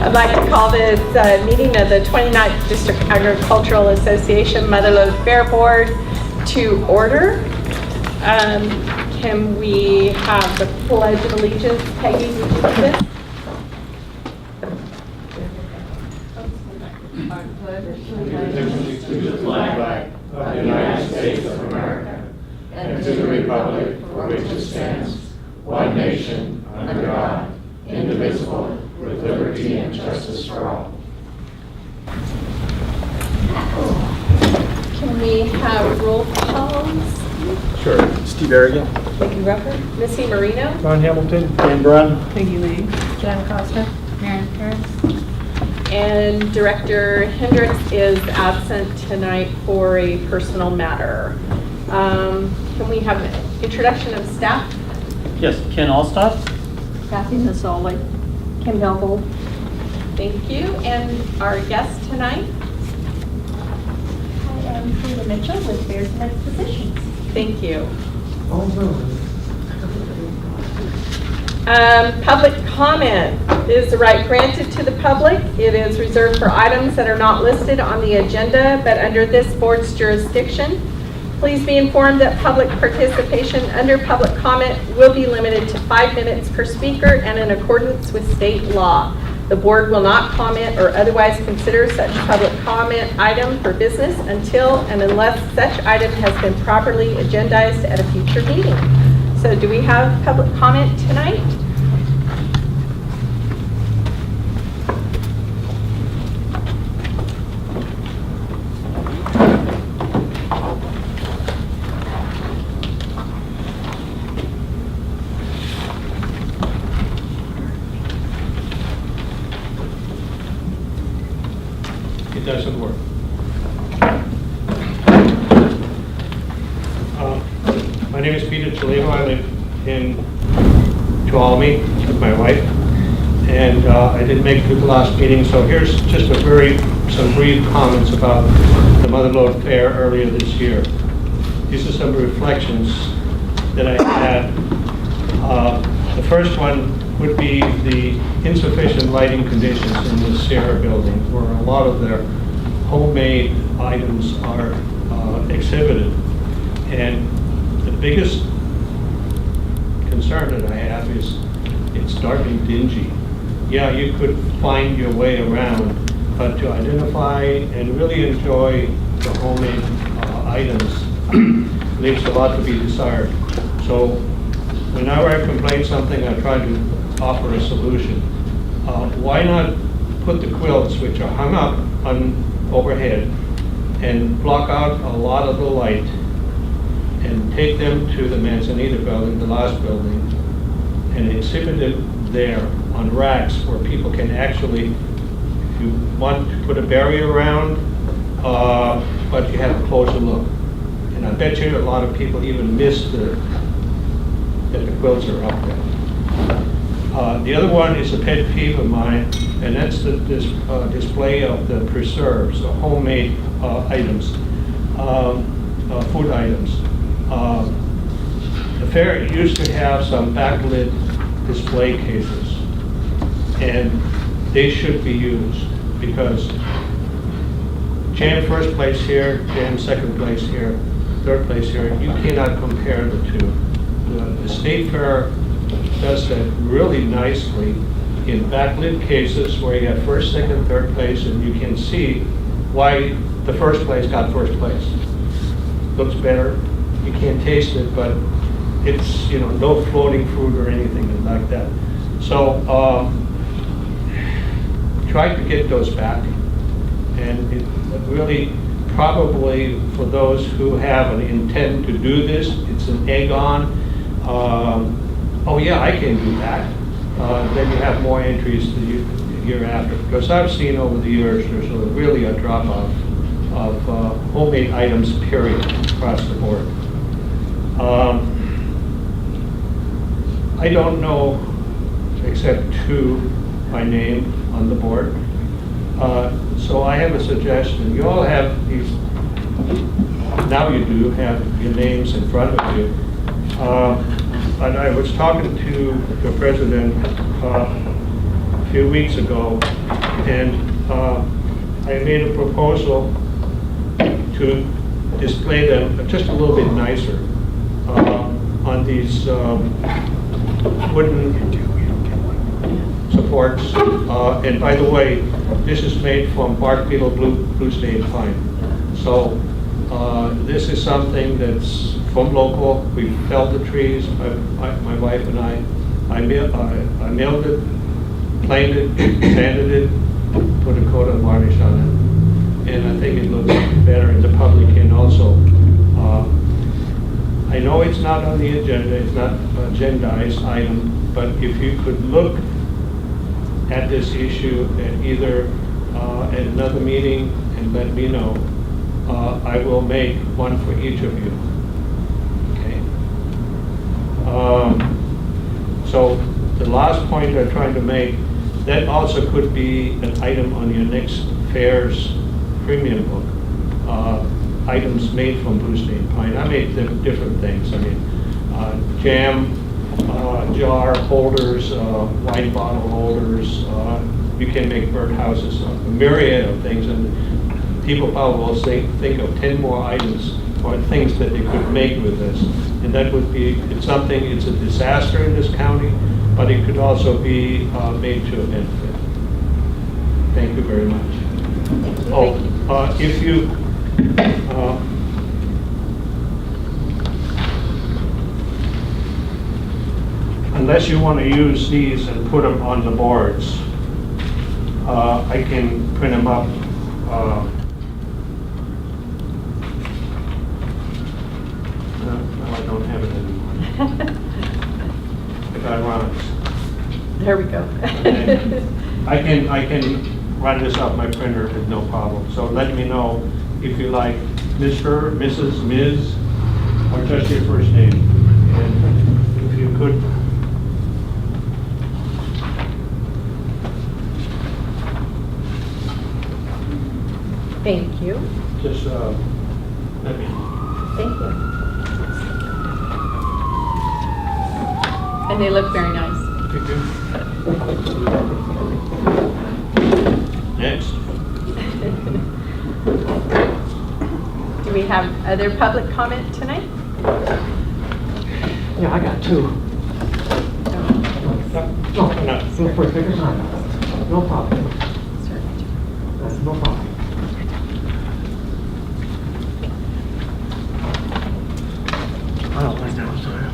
I'd like to call this meeting of the 29th District Agricultural Association Mother Lode Fair Board to order. Can we have the Pledge of Allegiance? Peggy, would you do this? To the flag of the United States of America and to the republic for which it stands, one nation, under God, indivisible, with liberty and justice for all. Can we have roll calls? Sure. Steve Arrogant. Becky Rucker, Missy Marino, Ron Hamilton. Dan Brun. Peggy Lee. Jen Costa. Maren Harris. and Director Hendricks is absent tonight for a personal matter. Can we have an introduction of staff? Yes, Ken Allstott. Kathy Nasoli. Kim Helgold. Thank you. And our guest tonight? I am Frida Mitchell with Bears and Expositions. Thank you. Public comment is the right granted to the public. It is reserved for items that are not listed on the agenda, but under this board's jurisdiction. Please be informed that public participation under public comment will be limited to 5 minutes per speaker and in accordance with state law. The board will not comment or otherwise consider such public comment item for business until and unless such item has been properly agendized at a future meeting. So do we have public comment tonight? It doesn't work. My name is Peter Chalimo. I live in Tuolumne with my wife, and I didn't make it to the last meeting, so here's just some brief comments about the Mother Lode Fair earlier this year. These are some reflections that I had. The first one would be the insufficient lighting conditions in the Sierra building, where a lot of their homemade items are exhibited. And the biggest concern that I have is it's dark and dingy. Yeah, you could find your way around, but to identify and really enjoy the homemade items leaves a lot to be desired. So whenever I complain something, I try to offer a solution. Why not put the quilts, which are hung up on overhead, and block out a lot of the light, and take them to the Manzanita building, the last building, and exhibit it there on racks where people can actually, if you want to put a barrier around, but you have a closer look. And I bet you a lot of people even miss that the quilts are up there. The other one is a pet peeve of mine, and that's the display of the preserves, the homemade items, food items. The fair used to have some backlit display cases, and they should be used because jam first place here, jam second place here, third place here, you cannot compare the two. The State Fair does that really nicely in backlit cases where you have first, second, third place, and you can see why the first place got first place. Looks better. You can't taste it, but it's, no floating fruit or anything like that. So try to get those back. And it really, probably for those who have an intent to do this, it's an egg on. Oh yeah, I can do that. Then you have more entries the year after. Because I've seen over the years, there's really a drop-off of homemade items, period, across the board. I don't know, except two by name on the board. So I have a suggestion. You all have these, now you do have your names in front of you. But I was talking to the president a few weeks ago, and I made a proposal to display them just a little bit nicer on these wooden supports. And by the way, this is made from bark beetle blue stain pine. So this is something that's from local. We felled the trees, my wife and I milled it, planed it, sanded it, put a coat of varnish on it, and I think it looks better, and the public can also. I know it's not on the agenda, it's not an agendized item, but if you could look at this issue at either at another meeting and let me know, I will make one for each of you. Okay. So the last point I'm trying to make, that also could be an item on your next fair's premium book. Items made from blue stain pine. I made different things. I mean, jam jar holders, wine bottle holders. You can make birdhouses, a myriad of things, and people probably will think of 10 more items or things that they could make with this. And that would be, it's a disaster in this county, but it could also be made to a benefit. Thank you very much. Oh, if you, unless you want to use these and put them on the boards, I can print them up. No, I don't have it anymore. I got runs. There we go. And I can run this off my printer with no problem. So let me know if you like Mr., Mrs., Ms., or just your first name. And if you could. Thank you. Just let me. Thank you. And they look very nice. Thank you. Next. Do we have other public comment tonight? Yeah, I got two. No, feel free, take your time. No problem. No problem. I don't think that was there.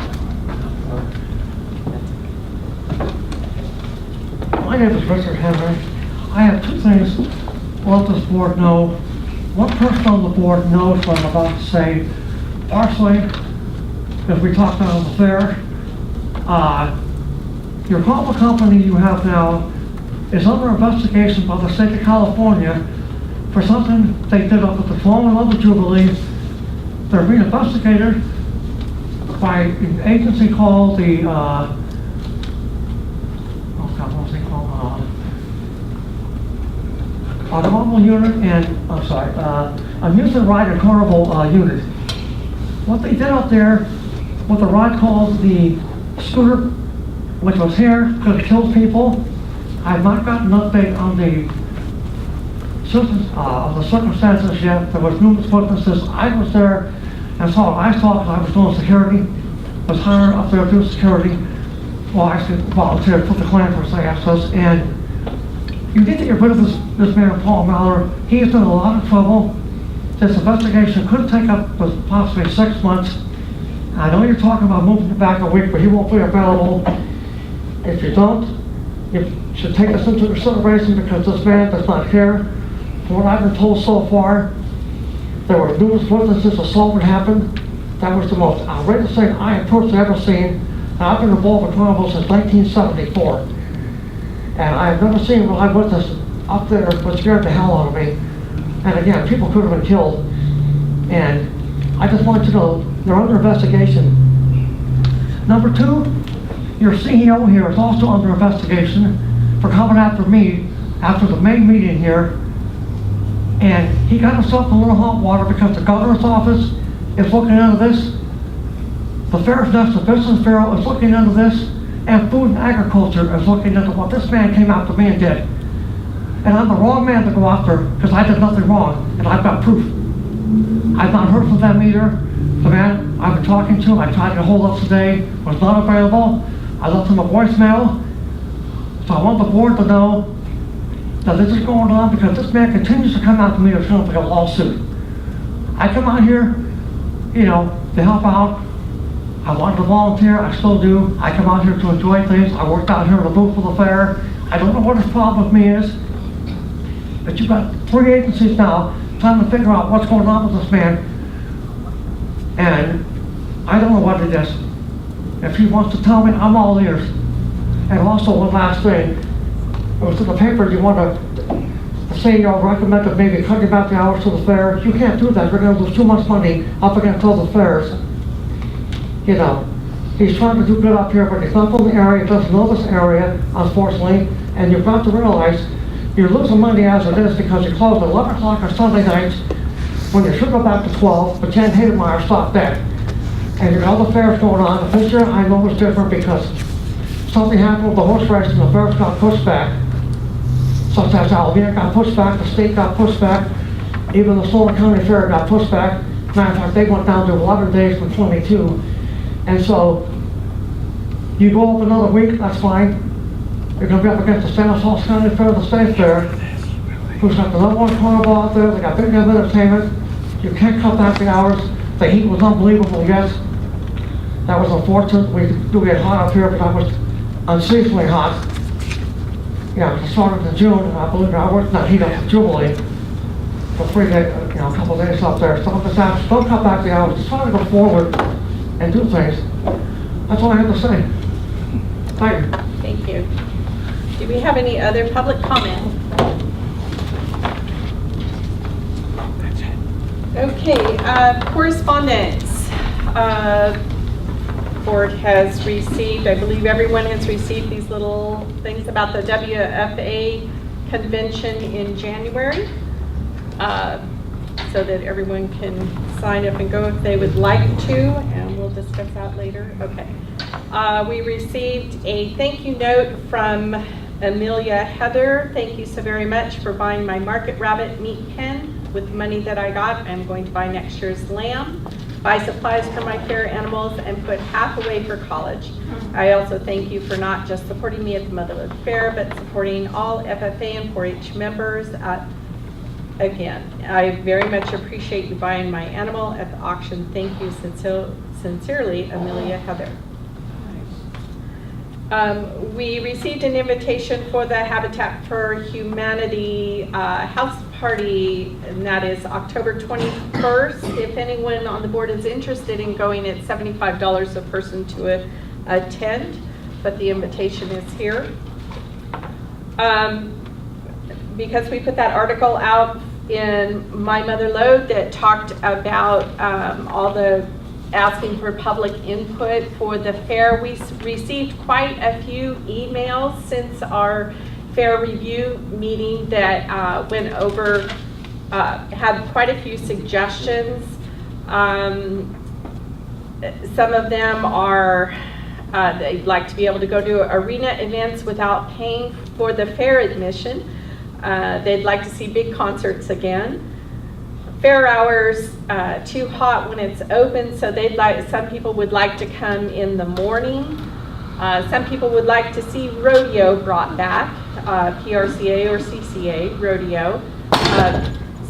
My name is Richard Henry. I have two things to let this board know. One person on the board knows what I'm about to say. Partially, as we talked about on the fair, your public company you have now is under investigation by the state of California for something they did up at the Fall and Lode Jubilee. They're being investigated by an agency called the, what was it called? Automobile Unit and, Amusement Ride and Carnival Unit. What they did up there, what the ride called the scooter, which was here, could have killed people. I have not gotten an update on the circumstances yet. There was numerous witnesses. I was there and saw what I saw because I was doing security. I was hired up there to do security. Well, I actually volunteered for the clan for access. And you need to get rid of this man, Paul Mallard. He has done a lot of trouble. This investigation could take up possibly 6 months. I know you're talking about moving it back a week, but he won't be available. If you don't, you should take this into consideration because this man does not care. From what I've been told so far, there were numerous witnesses assault what happened. That was the most outrageous thing I have personally ever seen. And I've been involved with carnival since 1974. And I have never seen a live witness up there that scared the hell out of me. And again, people could have been killed. And I just want you to know, they're under investigation. Number two, your CEO here is also under investigation for coming after me after the main meeting here. And he got himself in a little hot water because the governor's office is looking into this. The Fair's National Business Bureau is looking into this. and Food and Agriculture is looking into what this man came after me and did. And I'm the wrong man to go after because I did nothing wrong, and I've got proof. I've not heard from them either. The man I've been talking to, I tried to get hold of today, was not available. I left him a voicemail. So I want the board to know that this is going on because this man continues to come out to me to like a lawsuit. I come out here, you know, to help out. I wanted to volunteer, I still do. I come out here to enjoy things. I worked out here in the booth for the fair. I don't know what his problem with me is, but you've got 3 agencies now trying to figure out what's going on with this man. And I don't know what it is. If he wants to tell me, I'm all ears. And also one last thing, it was in the paper, you want to say you'll recommend that maybe cutting back the hours to the fair. You can't do that, you're gonna lose too much money up against all the fairs. You know, he's trying to do good up here, but he's not from the area, he doesn't know this area, unfortunately. And you've got to realize, you're losing money as it is because you close at 11 o'clock on Sunday nights, when you should go back to 12, but Ken Hademeyer stopped that. And you got all the fairs going on. This year I know it's different because something happened with the horse race and the fairs got pushed back. Such as Alameda got pushed back, the state got pushed back, even the Solon County Fair got pushed back. Matter of fact, they went down to 11 days from 22. And so, you go up another week, that's fine. You're gonna be up against the Stanislaus County Fair, the State Fair, who's got the #1 carnival out there, they got big enough entertainment. You can't cut back the hours. The heat was unbelievable, yes. That was unfortunate. We do get hot up here, but that was unseasonably hot. Yeah, it started in June, and I believe I worked that heat up to Jubilee for 3 days, you know, a couple of days up there. So I'm just asking, don't cut back the hours, just try to go forward and do things. That's all I have to say. Thank you. Thank you. Do we have any other public comment? Okay, correspondence. Board has received, I believe everyone has received these little things about the WFA convention in January, so that everyone can sign up and go if they would like to, and we'll discuss that later. Okay. We received a thank you note from Amelia Heather. Thank you so very much for buying my Market Rabbit meat pen. With the money that I got, I'm going to buy next year's lamb, buy supplies for my fair animals, and put half away for college. I also thank you for not just supporting me at the Motherlode Fair, but supporting all FFA and 4-H members. Again, I very much appreciate you buying my animal at the auction. Thank you sincerely, Amelia Heather. We received an invitation for the Habitat for Humanity house party, and that is October 21st. If anyone on the board is interested in going, it's $75 a person to attend, but the invitation is here. Because we put that article out in My Mother Lode that talked about all the asking for public input for the fair. We received quite a few emails since our fair review meeting that went over, had quite a few suggestions. Some of them are, they'd like to be able to go to arena events without paying for the fair admission. They'd like to see big concerts again. Fair hours too hot when it's open, so some people would like to come in the morning. Some people would like to see rodeo brought back, PRCA or CCA rodeo.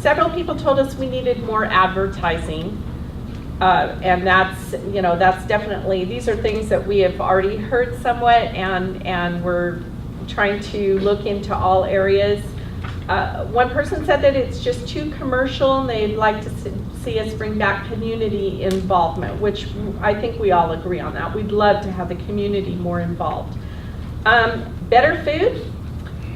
Several people told us we needed more advertising, and that's definitely, these are things that we have already heard somewhat, and we're trying to look into all areas. One person said that it's just too commercial and they'd like to see us bring back community involvement, which I think we all agree on that. We'd love to have the community more involved. Better food,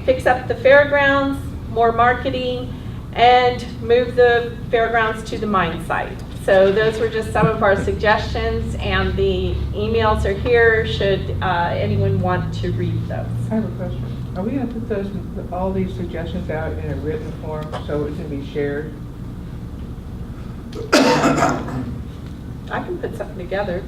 fix up the fairgrounds, more marketing, and move the fairgrounds to the mine site. So those were just some of our suggestions, and the emails are here should anyone want to read those. I have a question. Are we going to put all these suggestions out in a written form so it can be shared? I can put something together.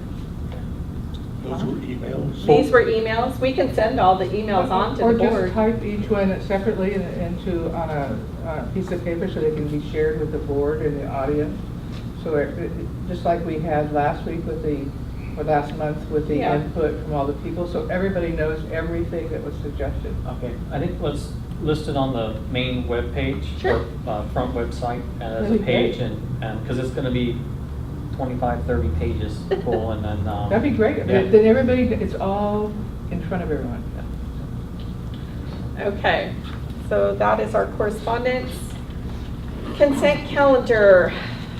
Those were emails. These were emails. We can send all the emails on to Or the just board. type each one separately into, on a piece of paper so they can be shared with the board and the audience. So just like we had last week with or last month with the Yeah. input from all the people, so everybody knows everything that was suggested. Okay, I think let's list it on the main web page Sure. or front website as a That'd be page, great. and because it's going to be 25, 30 pages full, and then That'd be great. I mean, Yeah. then everybody, it's all in front of everyone. Okay, so that is our correspondence. Consent calendar.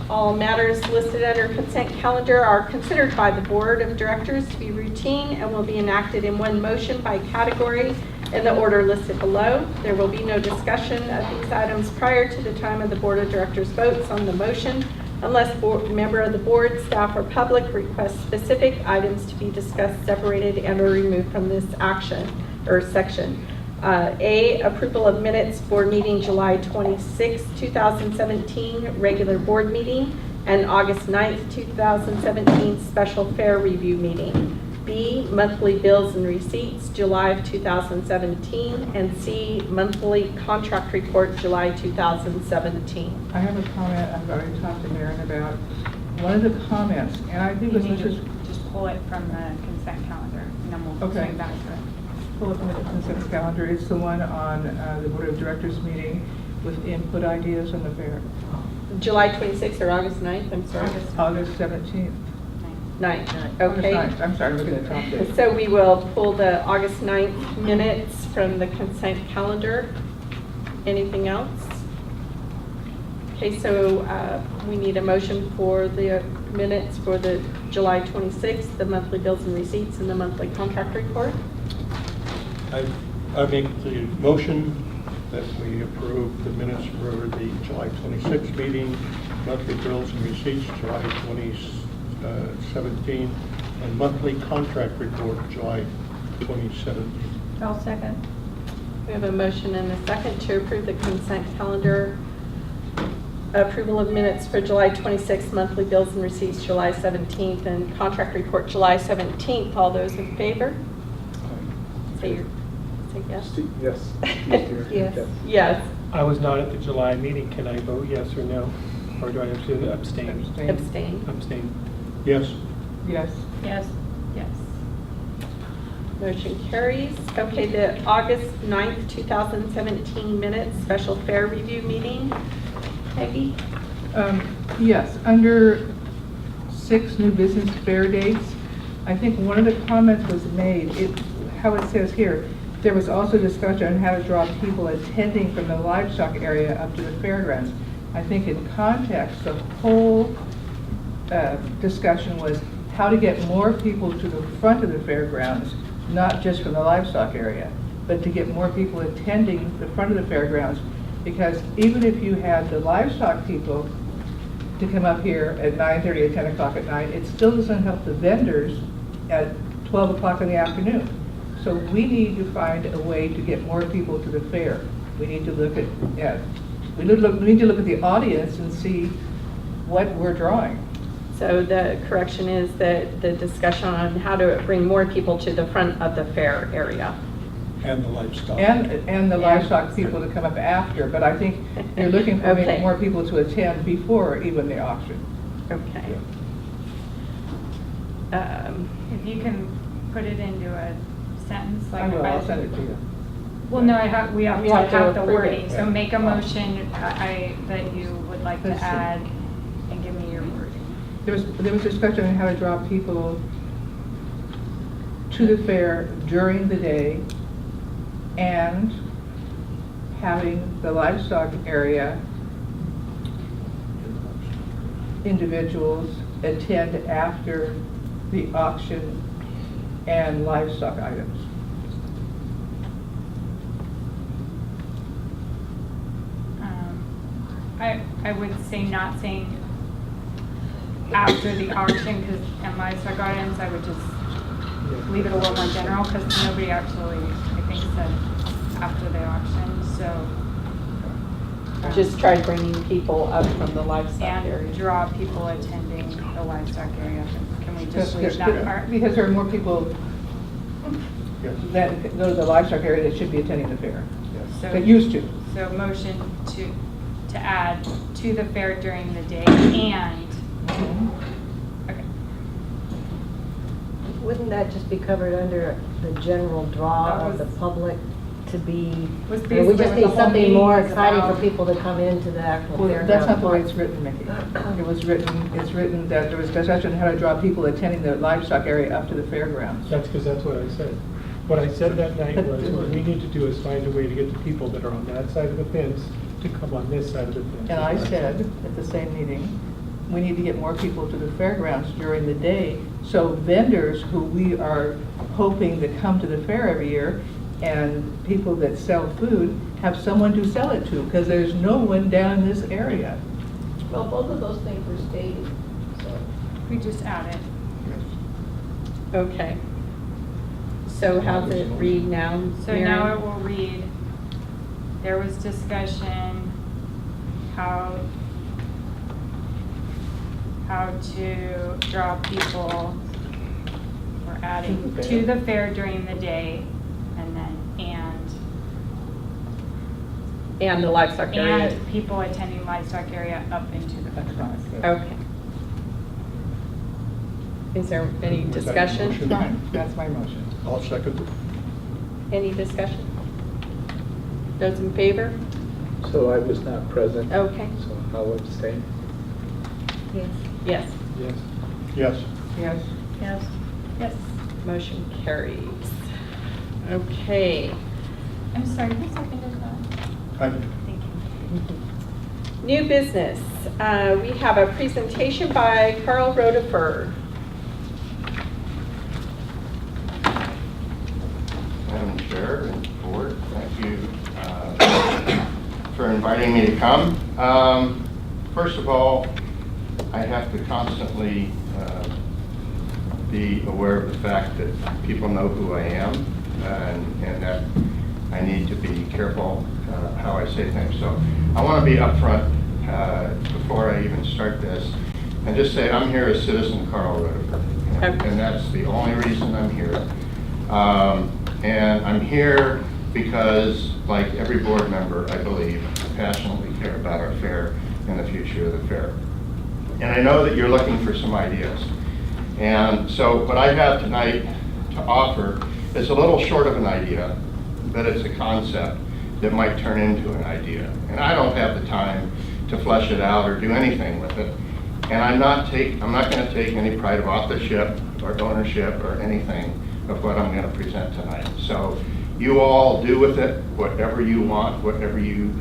All matters listed under consent calendar are considered by the Board of Directors to be routine and will be enacted in one motion by category in the order listed below. There will be no discussion of these items prior to the time of the Board of Directors votes on the motion unless a member of the board, staff, or public requests specific items to be discussed, separated, and or removed from this action or section. A, approval of minutes for meeting July 26, 2017, regular board meeting, and August 9th, 2017, special fair review meeting. B, monthly bills and receipts, July of 2017, and C, monthly contract report, July 2017. I have a comment I've already talked to Maren about. One of the comments, and I think You this need is to just pull it from the consent calendar, and then we'll Okay. swing back to it. pull up on the consent calendar, it's the one on the Board of Directors meeting with input ideas on the fair. July 26th or August 9th, I'm sorry? August 17th. 9th, August okay. 9th. I'm sorry, I'm looking at the top date. So we will pull the August 9th minutes from the consent calendar. Anything else? Okay, so we need a motion for the minutes for the July 26th, the monthly bills and receipts, and the monthly contract report. I make the motion that we approve the minutes for the July 26th meeting, monthly bills and receipts, July 2017, and monthly contract report, July 2017. I'll second. We have a motion and a second to approve the consent calendar. Approval of minutes for July 26th, monthly bills and receipts, July 17th, and contract report, July 17th. All those in favor? Say yes. Yes. Yes. Yes. I was not at the July meeting. Can I vote yes or no? Or do I have to abstain? Abstain. Abstain. Abstain. Yes. Yes. Yes. Yes. Motion carries. Okay, the August 9th, 2017 minutes, special fair review meeting. Peggy? Yes, under 6 new business fair dates, I think one of the comments was made, how it says here, there was also discussion on how to draw people attending from the livestock area up to the fairgrounds. I think in context, the whole discussion was how to get more people to the front of the fairgrounds, not just from the livestock area, but to get more people attending the front of the fairgrounds. Because even if you had the livestock people to come up here at 9:30 or 10 o'clock at night, it still doesn't help the vendors at 12 o'clock in the afternoon. So we need to find a way to get more people to the fair. We need to look at we need to look at the audience and see what we're drawing. So the correction is that the discussion on how to bring more people to the front of the fair area. And the livestock. And the livestock people to come up after, but I think you're looking for maybe Okay. more people to attend before even the auction. Okay. If you can put it into a sentence, like. I will, I'll send it to you. Well, no, we have We to have to have the approve it. wording, so make a motion that you would like to Let's see. add, and give me your wording. There was discussion on how to draw people to the fair during the day and having the livestock area individuals attend after the auction and livestock items. I would say not saying after the auction, because in livestock items, I would just leave it a little more general, because nobody actually, I think, said after the auction, so. just tried bringing people up from the livestock area. And draw people attending the livestock area. Can we just leave Because that part? because there are more people that go to the livestock area that should be attending the fair, So- that used to. So motion to add to the fair during the day and, okay. Wouldn't that just be covered under the general draw That of the was- public to be? Was I mean, basically we just what need the whole something meeting more was exciting for about. people to come into the actual Well, fairground. that's not the way it's written, Mickey. It was written, it's written that there was discussion on how to draw people attending the livestock area up to the fairgrounds. That's because that's what I said. What I said that night was, what we need to do is find a way to get the people that are on that side of the fence to come on this side of the fence. And I said at the same meeting, we need to get more people to the fairgrounds during the day, so vendors who we are hoping to come to the fair every year and people that sell food have someone to sell it to, because there's no one down in this area. Well, both of those things were stated, so. We just add it. Okay. So how's it read now? So Mary? now it will read, there was discussion how to draw people, we're adding to the fair during the day, and then And the livestock area. and people attending livestock area up into the That's fair. fine. Okay. Is there any Was that discussion? motion? Fine, that's my motion. I'll second it. Any discussion? Those in favor? So I was not present, Okay. so I'll abstain. Yes. Yes. Yes. Yes. Yes. Yes. Yes. Motion carries. Okay. I'm sorry, who seconded that? Thank you. New business. We have a presentation by Carl Rodeford. Madam Chair and Board, thank you for inviting me to come. First of all, I have to constantly be aware of the fact that people know who I am and that I need to be careful how I say things. So I want to be upfront before I even start this and just say I'm here as citizen Carl Rutherford. Okay. And that's the only reason I'm here. And I'm here because, like every board member, I believe, I passionately care about our fair and the future of the fair. And I know that you're looking for some ideas. And so what I have tonight to offer is a little short of an idea, but it's a concept that might turn into an idea. And I don't have the time to flesh it out or do anything with it. And I'm not going to take any pride of authorship or ownership or anything of what I'm going to present tonight. So you all do with it whatever you want, whatever you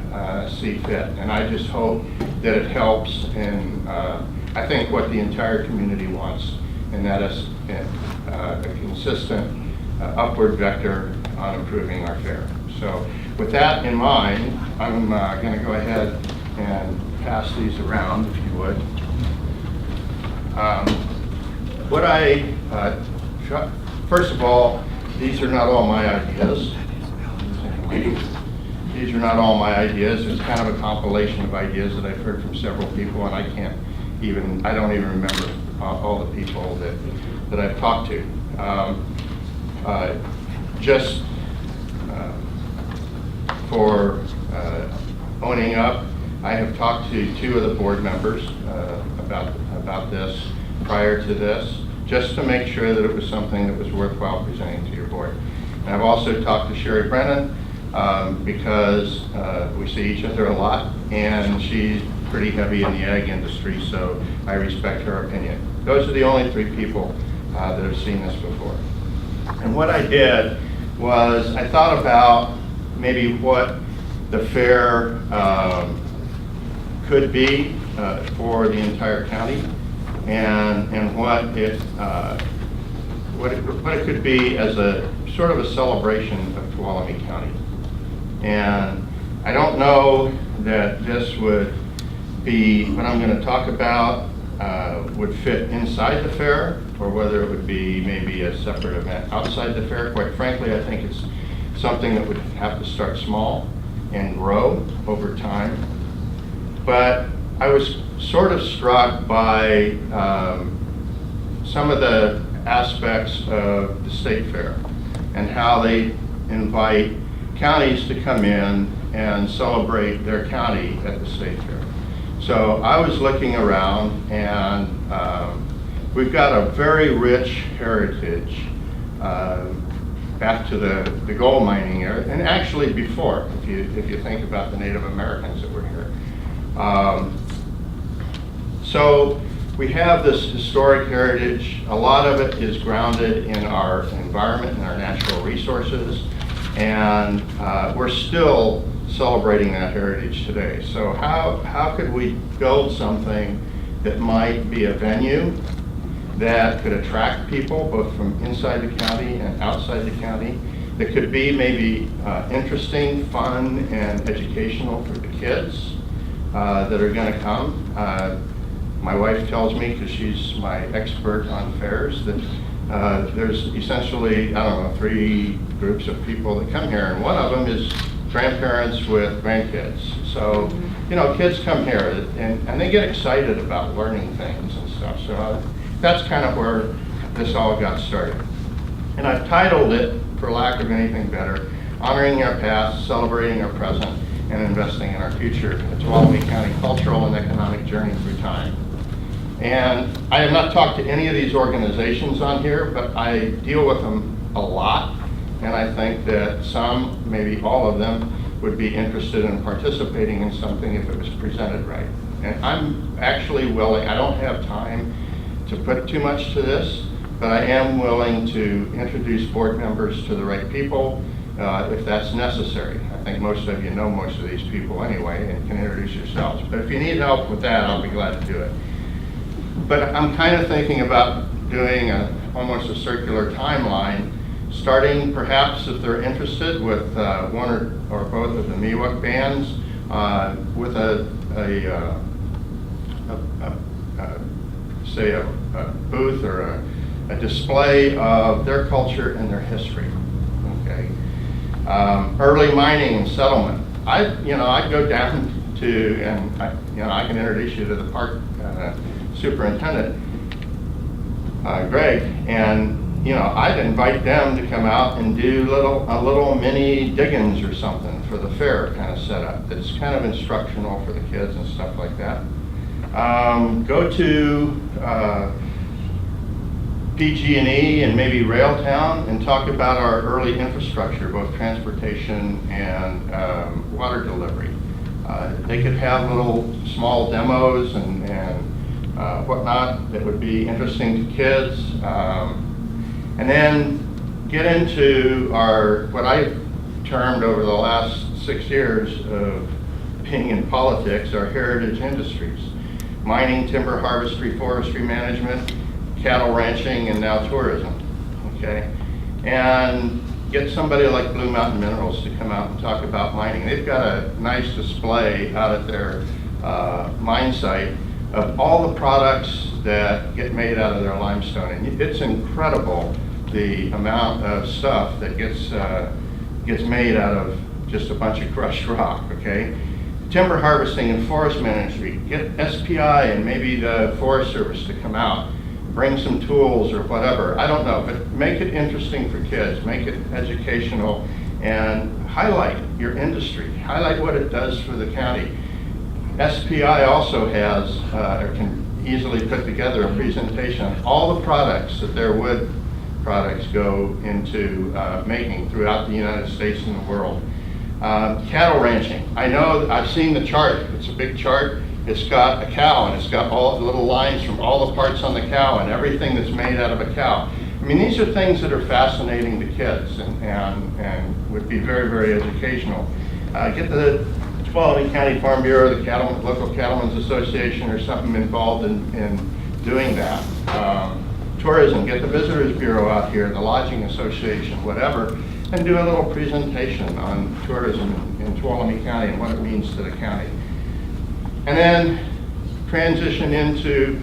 see fit. And I just hope that it helps in, I think, what the entire community wants, and that is a consistent upward vector on improving our fair. So with that in mind, I'm going to go ahead and pass these around, if you would. First of all, these are not all my ideas. These are not all my ideas. It's kind of a compilation of ideas that I've heard from several people, and I don't even remember all the people that I've talked to. Just for owning up, I have talked to 2 of the board members about this prior to this, just to make sure that it was something that was worthwhile presenting to your board. And I've also talked to Sherry Brennan because we see each other a lot, and she's pretty heavy in the ag industry, so I respect her opinion. Those are the only 3 people that have seen this before. And what I did was I thought about maybe what the fair could be for the entire county, and what it could be as a sort of a celebration of Tuolumne County. And I don't know that this would be, what I'm going to talk about would fit inside the fair, or whether it would be maybe a separate event outside the fair. Quite frankly, I think it's something that would have to start small and grow over time. but I was sort of struck by some of the aspects of the state fair and how they invite counties to come in and celebrate their county at the state fair. So I was looking around, and we've got a very rich heritage back to the gold mining era, and actually before, if you think about the Native Americans that were here. So we have this historic heritage. A lot of it is grounded in our environment and our natural resources, and we're still celebrating that heritage today. So how could we build something that might be a venue that could attract people both from inside the county and outside the county, that could be maybe interesting, fun, and educational for the kids that are going to come. My wife tells me, because she's my expert on fairs, that there's essentially, I don't know, 3 groups of people that come here, and one of them is grandparents with grandkids. So, you know, kids come here and they get excited about learning things and stuff. So that's kind of where this all got started. And I've titled it, for lack of anything better, Honoring Our Past, Celebrating Our Present, and Investing in Our Future, a Tuolumne County Cultural and Economic Journey Through Time. And I have not talked to any of these organizations on here, but I deal with them a lot. And I think that some, maybe all of them, would be interested in participating in something if it was presented right. And I'm actually willing, I don't have time to put too much to this, but I am willing to introduce board members to the right people if that's necessary. I think most of you know most of these people anyway and can introduce yourselves. But if you need help with that, I'll be glad to do it. But I'm kind of thinking about doing almost a circular timeline, starting perhaps, if they're interested, with one or both of the Miwok bands, with say a booth or a display of their culture and their history. Okay. Early mining and settlement. I'd go down to, and I can introduce you to the park superintendent, Greg, and I'd invite them to come out and do a little mini diggings or something for the fair kind of setup. That's kind of instructional for the kids and stuff like that. Go to PG&E and maybe Railtown and talk about our early infrastructure, both transportation and water delivery. They could have little small demos and whatnot that would be interesting to kids. And then get into what I've termed over the last 6 years of being in politics, our heritage industries. Mining, timber harvestry, forestry management, cattle ranching, and now tourism, okay? And get somebody like Blue Mountain Minerals to come out and talk about mining. They've got a nice display out at their mine site of all the products that get made out of their limestone. And it's incredible the amount of stuff that gets made out of just a bunch of crushed rock, okay? Timber harvesting and forest management, get SPI and maybe the Forest Service to come out, bring some tools or whatever, I don't know, but make it interesting for kids, make it educational, and highlight your industry, highlight what it does for the county. SPI also has, or can easily put together a presentation on all the products that their wood products go into making throughout the United States and the world. Cattle ranching. I know, I've seen the chart. It's a big chart. It's got a cow, and it's got all the little lines from all the parts on the cow and everything that's made out of a cow. I mean, these are things that are fascinating to kids and would be very, very educational. Get the Tuolumne County Farm Bureau, the local Cattlemen's Association or something involved in doing that. Tourism, get the Visitors Bureau out here, the Lodging Association, whatever, and do a little presentation on tourism in Tuolumne County and what it means to the county. And then transition into,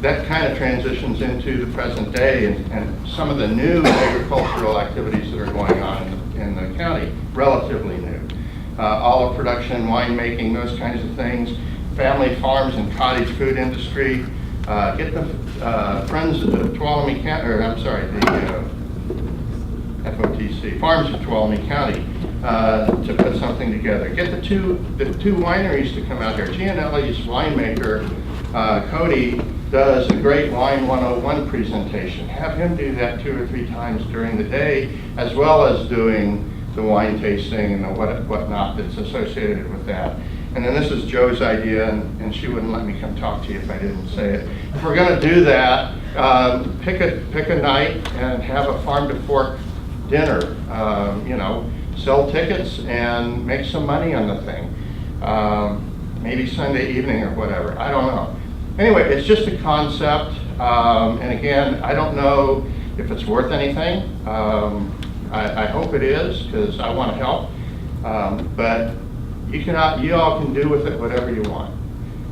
that kind of transitions into the present day and some of the new agricultural activities that are going on in the county, relatively new. olive production, winemaking, those kinds of things, family farms and cottage food industry. Get the Friends of Tuolumne County, or I'm sorry, the FOTC, Farms of Tuolumne County, to put something together. Get the two wineries to come out here. Gianelli's winemaker, Cody, does a great Wine 101 presentation. Have him do that 2 or 3 times during the day, as well as doing the wine tasting and the whatnot that's associated with that. And then this is Joe's idea, and she wouldn't let me come talk to you if I didn't say it. If we're going to do that, pick a night and have a farm to fork dinner. You know, sell tickets and make some money on the thing. Maybe Sunday evening or whatever. I don't know. Anyway, it's just a concept. And again, I don't know if it's worth anything. I hope it is, because I want to help. But you all can do with it whatever you want.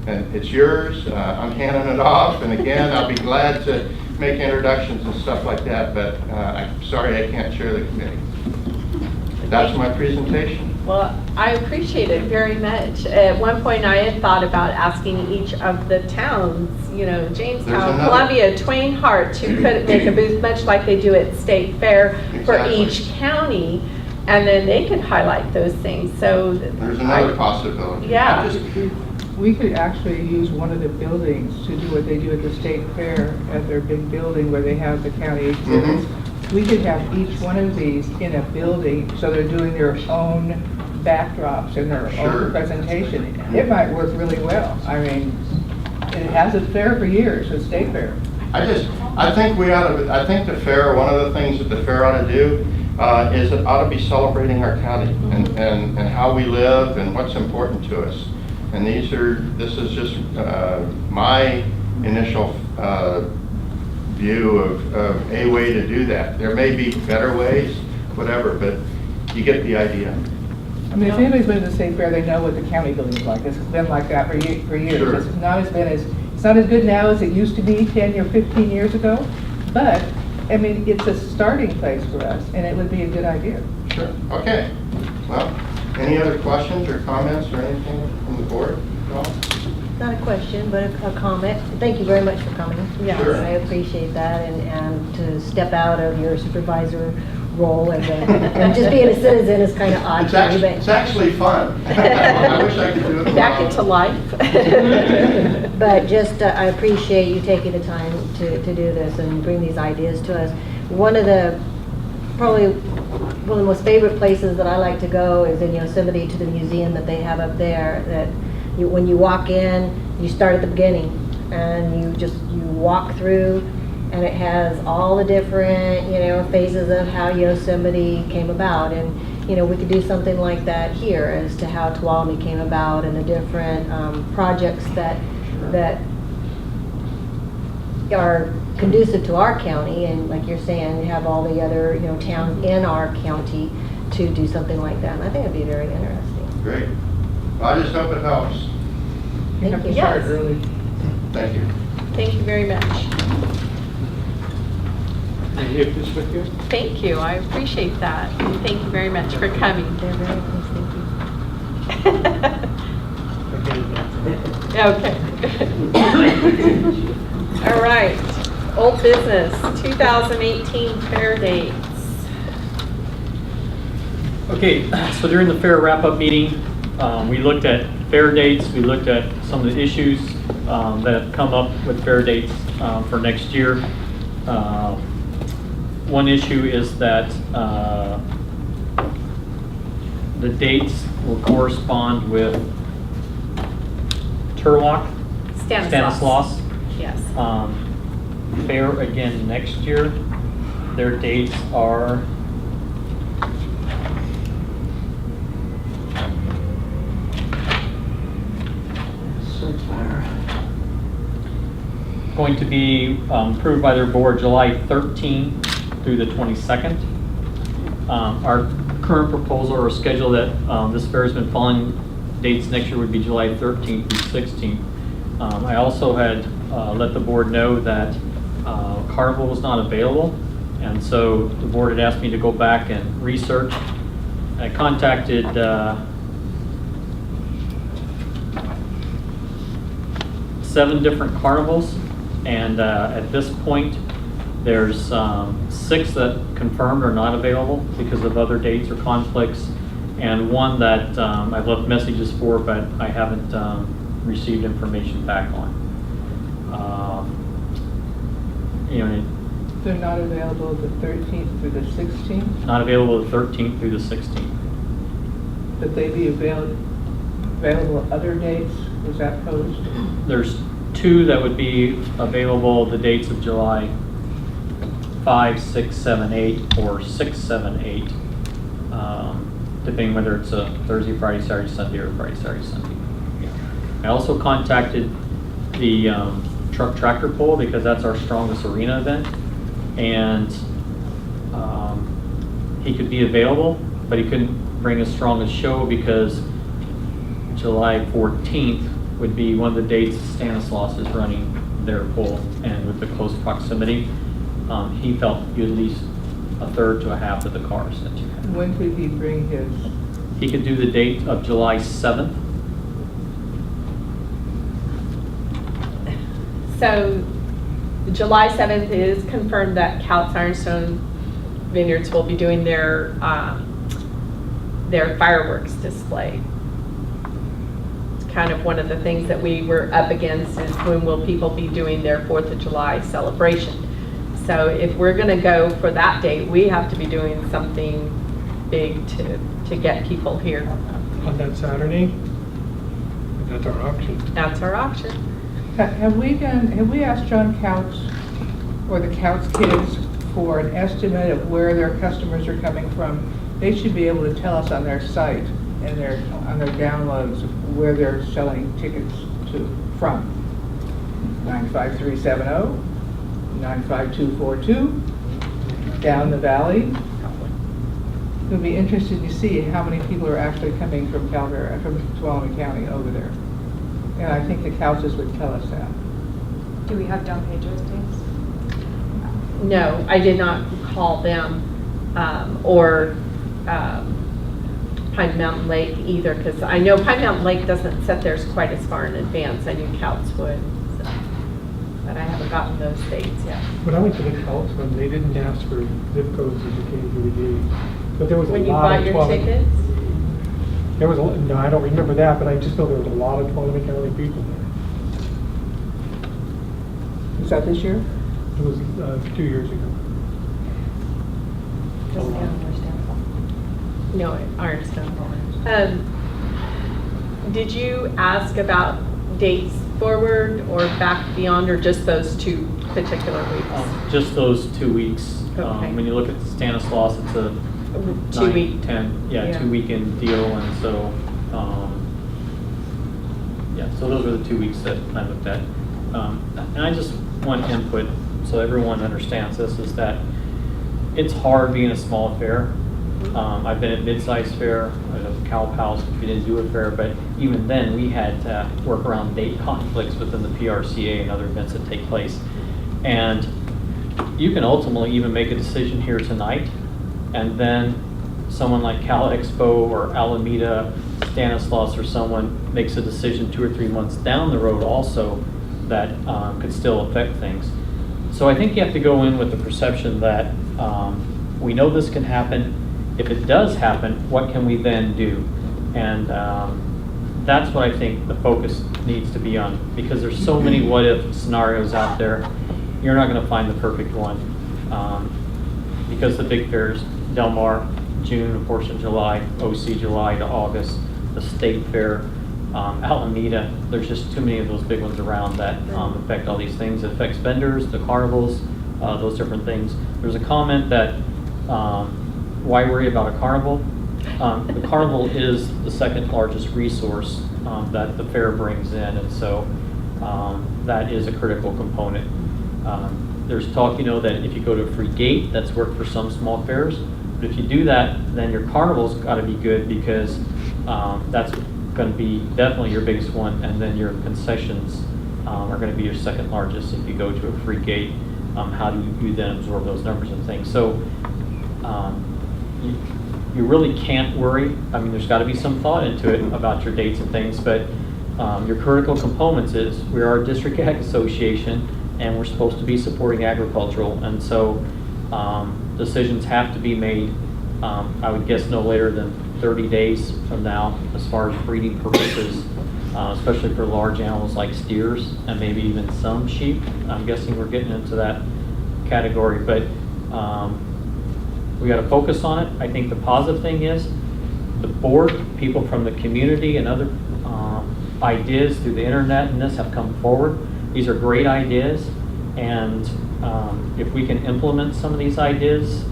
And it's yours. I'm handing it off. And again, I'll be glad to make introductions and stuff like that, but I'm sorry I can't chair the committee. That's my presentation. Well, I appreciate it very much. At one point, I had thought about asking each of the towns, you know, Jamestown, Columbia, Twain, Hart, to make a booth, much like they do at State Fair for each county, and then they could highlight those things. So there's another possibility. Yeah. We could actually use one of the buildings to do what they do at the State Fair at their big building where they have the county exhibits. We could have each one of these in a building, so they're doing their own backdrops and their own presentation. It might work really well. I mean, it has a fair for years, a State Fair. I think the fair, one of the things that the fair ought to do is it ought to be celebrating our county and how we live and what's important to us. And this is just my initial view of a way to do that. There may be better ways, whatever, but you get the idea. I mean, if anybody's been to the State Fair, they know what the county building's like. It's been like that for years. Sure. It's not as good now as it used to be 10 or 15 years ago, but I mean, it's a starting place for us, and it would be a good idea. Sure. Okay. Well, any other questions or comments or anything from the board? No? Not a question, but a comment. Thank you very much for coming. Yeah. Sure. I appreciate that, and to step out of your supervisor role and just being a citizen is kind of odd. It's actually fun. I wish I could do it. Back into life. But just, I appreciate you taking the time to do this and bring these ideas to us. Probably one of the most favorite places that I like to go is in Yosemite to the museum that they have up there. That when you walk in, you start at the beginning and you walk through, and it has all the different, phases of how Yosemite came about. And, we could do something like that here as to how Tuolumne came about and the different projects that are conducive to our county. And like you're saying, you have all the other, towns in our county to do something like that. And I think it'd be very interesting. Great. Well, I just hope it helps. You have to Yes. start early. Thank you. Thank you very much. And if this with you? Thank you. I appreciate that. And thank you very much for coming. They're very nice, thank you. Okay. All right. Old business, 2018 fair dates. Okay, so during the fair wrap-up meeting, we looked at fair dates, we looked at some of the issues that have come up with fair dates for next year. One issue is that the dates will correspond with Turlock, Stanislaus. Yes. Fair again next year. Their dates are going to be approved by their board July 13th through the 22nd. Our current proposal or schedule that this fair has been following dates next year would be July 13th through 16th. I also had let the board know that Carnival was not available, and so the board had asked me to go back and research. I contacted 7 different carnivals, and at this point, there's 6 that confirmed are not available because of other dates or conflicts, and 1 that I've left messages for, but I haven't received information back on. They're not available the 13th through the 16th? Not available the 13th through the 16th. Would they be available other dates? Was that posed? There's 2 that would be available the dates of July 5, 6, 7, 8, or 6, 7, 8, depending whether it's a Thursday, Friday, Saturday, Sunday, or Friday, Saturday, Sunday. Yeah. I also contacted the truck tractor pull because that's our strongest arena event, and he could be available, but he couldn't bring his strongest show because July 14th would be one of the dates Stanislaus is running their pull, and with the close proximity, he felt you at least a third to a half of the cars that you had. When could he bring his? He could do the date of July 7th. So July 7th is confirmed that Couts Ironstone Vineyards will be doing their fireworks display. It's kind of one of the things that we were up against is when will people be doing their 4th of July celebration. So if we're going to go for that date, we have to be doing something big to get people here. On that Saturday, that's our option. That's our option. Have we asked John Couts or the Couts kids for an estimate of where their customers are coming from? They should be able to tell us on their site and on their downloads where they're selling tickets from. 95370, 95242, down the valley. It would be interesting to see how many people are actually coming from Calgary, from Tuolumne County over there. And I think the Coutses would tell us that. Do we have Don Pedro's dates? No, I did not call them or Pine Mountain Lake either, because I know Pine Mountain Lake doesn't set theirs quite as far in advance. I knew Couts would, so, but I haven't gotten those dates yet. When I went to the Couts one, they didn't ask for zip codes as you came to the gate. But there was When a you lot bought of your 12. tickets? There was, no, I don't remember that, but I just know there was a lot of Tuolumne County people there. Is that this year? It was 2 years ago. No, Ironstone. Did you ask about dates forward or back beyond, or just those 2 particular weeks? Just those 2 weeks. Okay. When you look at Stanislaus, it's a 2 week. 10, Yeah. 2 weekend deal, and so, so those are the 2 weeks that I looked at. And I just want input, so everyone understands this, is that it's hard being a small fair. I've been at mid-sized fair, at Cow Palace, we didn't do a fair, but even then, we had to work around date conflicts within the PRCA and other events that take place. And you can ultimately even make a decision here tonight, and then someone like Cal Expo or Alameda, Stanislaus, or someone makes a decision 2 or 3 months down the road also that could still affect things. So I think you have to go in with the perception that we know this can happen. If it does happen, what can we then do? And that's what I think the focus needs to be on, because there's so many what-if scenarios out there. You're not going to find the perfect one, because the big fairs, Del Mar, June, a portion of July, OC, July to August, the State Fair, Alameda, there's just too many of those big ones around that affect all these things. It affects vendors, the carnivals, those different things. There's a comment that, why worry about a carnival? The carnival is the second largest resource that the fair brings in, and so that is a critical component. There's talk, that if you go to a free gate, that's worked for some small fairs, but if you do that, then your carnival's got to be good, because that's going to be definitely your biggest one, and then your concessions are going to be your second largest if you go to a free gate. How do you then absorb those numbers and things? So you really can't worry. I mean, there's got to be some thought into it about your dates and things, but Your critical components is, we are a district ag association, and we're supposed to be supporting agricultural, and so decisions have to be made, I would guess no later than 30 days from now, as far as breeding purposes, especially for large animals like steers, and maybe even some sheep. I'm guessing we're getting into that category, but we got to focus on it. I think the positive thing is, the board, people from the community and other ideas through the internet and this have come forward. These are great ideas, and if we can implement some of these ideas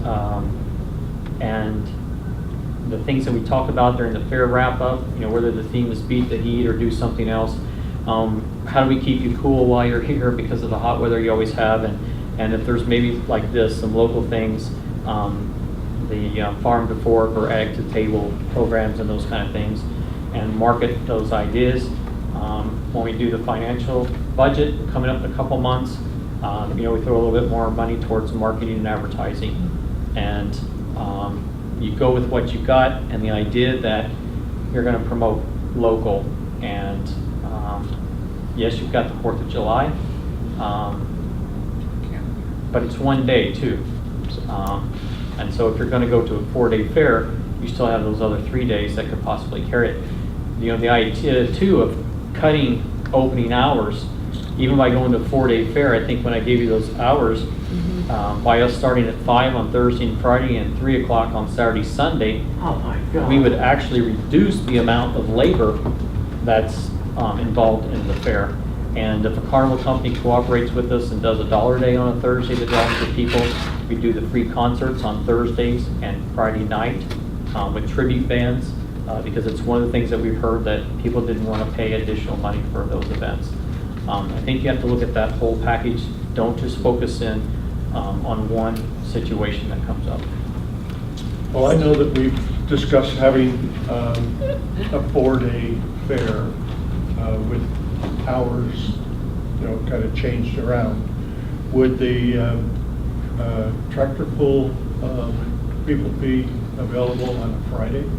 and the things that we talked about during the fair wrap-up, whether the theme is beat the heat or do something else, how do we keep you cool while you're here because of the hot weather you always have, and if there's maybe like this, some local things, the farm to fork or ag to table programs and those kind of things, and market those ideas. When we do the financial budget coming up in a couple months, we throw a little bit more money towards marketing and advertising, and you go with what you got, and the idea that you're going to promote local, and yes, you've got the 4th of July, but it's one day too. And so if you're going to go to a 4-day fair, you still have those other 3 days that could possibly carry it. The idea too of cutting opening hours, even by going to a 4-day fair, I think when I gave you those hours, by us starting at 5 on Thursday and Friday and 3 o'clock on Saturday, Sunday, Oh my God. we would actually reduce the amount of labor that's involved in the fair. And if a carnival company cooperates with us and does $1 a day on a Thursday to draw the people, we do the free concerts on Thursdays and Friday night with tribute bands, because it's one of the things that we've heard that people didn't want to pay additional money for those events. I think you have to look at that whole package. Don't just focus in on one situation that comes up. Well, I know that we've discussed having a 4-day fair with hours, kind of changed around. Would the tractor pull people be available on a Friday?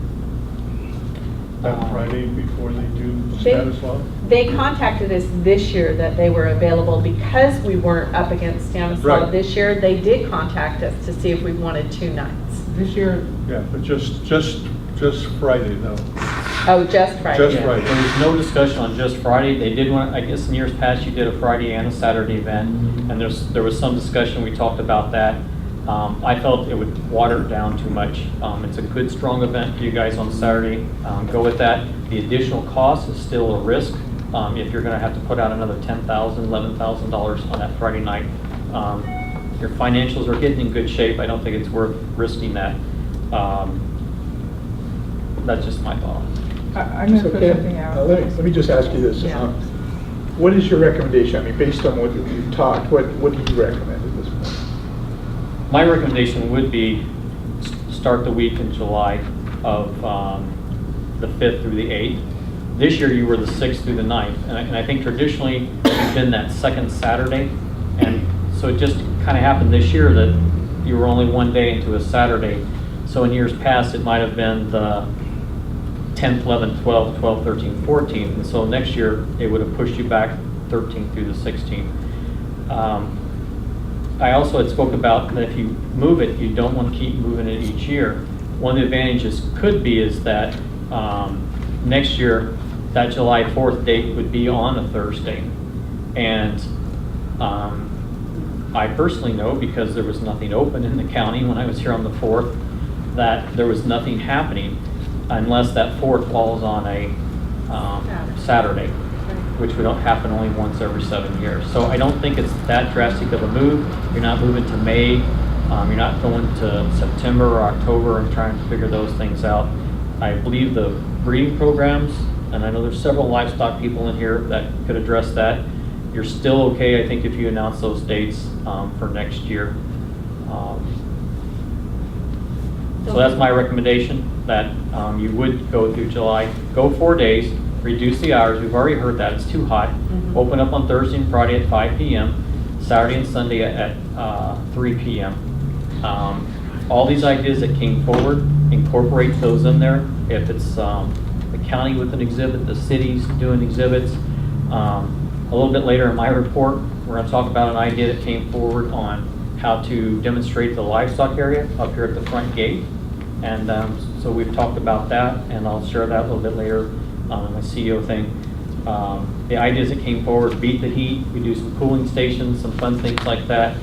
That Friday before they do Stanislaus? They contacted us this year that they were available because we weren't up against Stanislaus Right. this year. They did contact us to see if we wanted 2 nights. This year, Yeah, but just Friday though. Oh, just Friday. Just Yeah, Friday. there was no discussion on just Friday. They did want, I guess in years past, you did a Friday and a Saturday event, and there was some discussion, we talked about that. I felt it would water it down too much. It's a good, strong event for you guys on Saturday. Go with that. The additional cost is still a risk. If you're gonna have to put out another $10,000, $11,000 on that Friday night, your financials are getting in good shape. I don't think it's worth risking that. That's just my thought. I'm going to So put Ken, something out. let me just ask you this. Yeah. What is your recommendation? I mean, based on what you've talked, what do you recommend at this point? My recommendation would be start the week in July of the 5th through the 8th. This year you were the 6th through the 9th, and I think traditionally it's been that second Saturday, and so it just kind of happened this year that you were only one day into a Saturday. So in years past, it might have been the 10th, 11th, 12th, 12th, 13th, 14th, and so next year it would have pushed you back 13th through the 16th. I also had spoke about that if you move it, you don't want to keep moving it each year. One of the advantages could be is that next year, that July 4th date would be on a Thursday. And I personally know, because there was nothing open in the county when I was here on the 4th, that there was nothing happening unless that 4th falls on a Saturday, which would happen only once every 7 years. So I don't think it's that drastic of a move. You're not moving to May. You're not going to September or October and trying to figure those things out. I believe the breeding programs, and I know there's several livestock people in here that could address that. You're still okay, I think, if you announce those dates for next year. So that's my recommendation, that you would go through July, go 4 days, reduce the hours. We've already heard that, it's too hot. Open up on Thursday and Friday at 5 p.m., Saturday and Sunday at 3 p.m. All these ideas that came forward, incorporate those in there. If it's the county with an exhibit, the cities doing exhibits. A little bit later in my report, we're going to talk about an idea that came forward on how to demonstrate the livestock area up here at the front gate. And so we've talked about that, and I'll share that a little bit later in my CEO thing. The ideas that came forward: beat the heat, we do some cooling stations, some fun things like that.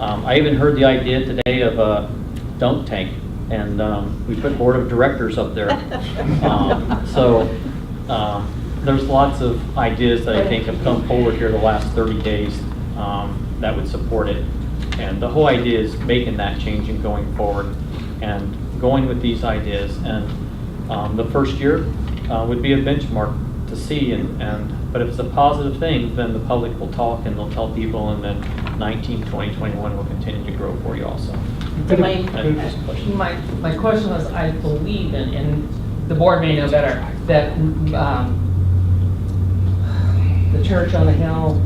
I even heard the idea today of a dunk tank, and we put board of directors up there. There's lots of ideas that I think have come forward here the last 30 days that would support it. And the whole idea is making that change and going forward and going with these ideas. And the first year would be a benchmark to see. But if it's a positive thing, then the public will talk and they'll tell people, and then 19, 20, 21 will continue to grow for you also. Elaine? That's the question. My question was, I believe, and the board may know better, that the church on the hill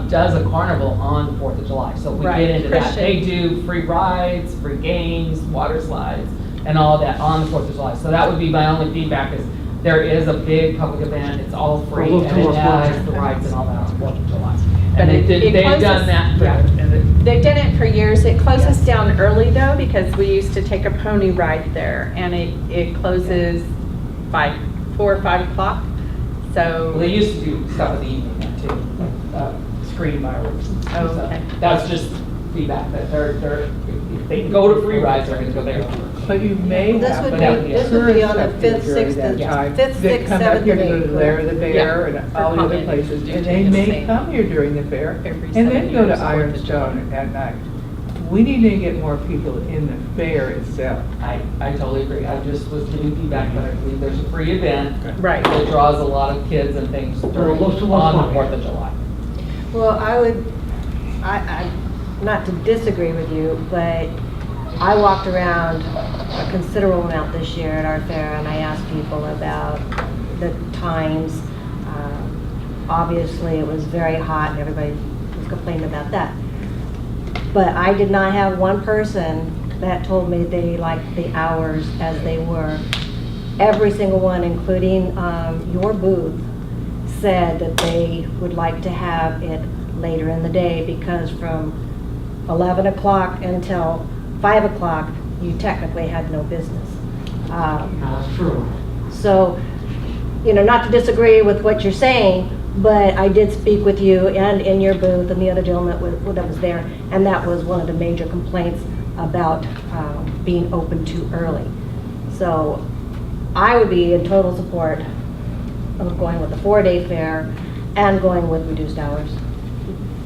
does a carnival on the 4th of July. So we Right, get into that. Christian. They do free rides, free games, water slides, and all of that on the 4th of July. So that would be my only feedback, is there is a big public event. It's all free, Well, and it those has the rides and all that on the 4th of July. But And it they've closes- done that. yeah. And it- They've done it for years. It closes down early though, because we used to take a pony ride there, and it closes by 4 or 5 o'clock. So Well, they used to do stuff in the evening too, screen fireworks and stuff. Oh, okay. So that's just feedback, that if they go to free rides, they're gonna go there. But you may This have. would But that would be, be this a would be on the tourist 5th, during 6th, that and time 5th, that 6th, come 7th, up here and to go 8th. to Lair the Bear Yeah. and all the other comment. places, Do and the they may same. come here during the fair, Every and 7 then go to years, 4th of Ironstone at night. We need to get more people in the fair itself. I totally agree. I just was giving feedback that I believe there's a free event Right. that draws a lot of kids and things during, looks too much on the money. 4th of July. Well, not to disagree with you, but I walked around a considerable amount this year at our fair, and I asked people about the times. Obviously, it was very hot, and everybody was complaining about that. But I did not have one person that told me they liked the hours as they were. Every single one, including your booth, said that they would like to have it later in the day, because from 11 o'clock until 5 o'clock, you technically had no business. That's true. So, not to disagree with what you're saying, but I did speak with you and in your booth and the other gentleman that was there, and that was one of the major complaints about being open too early. So I would be in total support of going with the 4-day fair and going with reduced hours.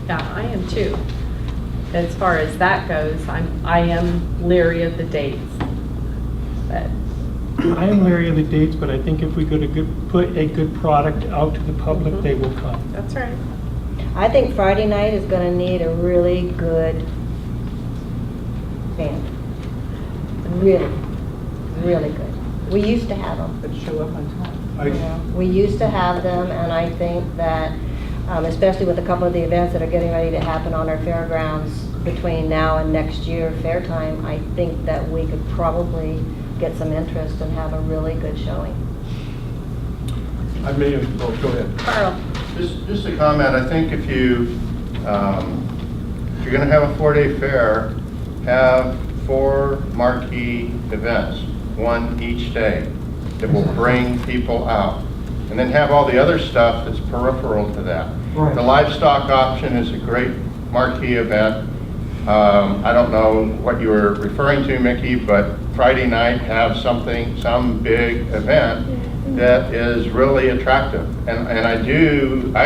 Yeah, I am too. As far as that goes, I am leery of the dates. But I am leery of the dates, but I think if we put a good product out to the public, they will come. that's right. I think Friday night is going to need a really good band. Really, really good. We used to have them. But show up on time. We used to have them, and I think that, especially with a couple of the events that are getting ready to happen on our fairgrounds between now and next year, fair time, I think that we could probably get some interest and have a really good showing. I may have, oh, go ahead. Carl? Just a comment, I think if you're gonna have a 4-day fair, have 4 marquee events, one each day, that will bring people out. And then have all the other stuff that's peripheral to that. Right. The livestock auction is a great marquee event. I don't know what you were referring to, Mickey, but Friday night have some big event that is really attractive. And I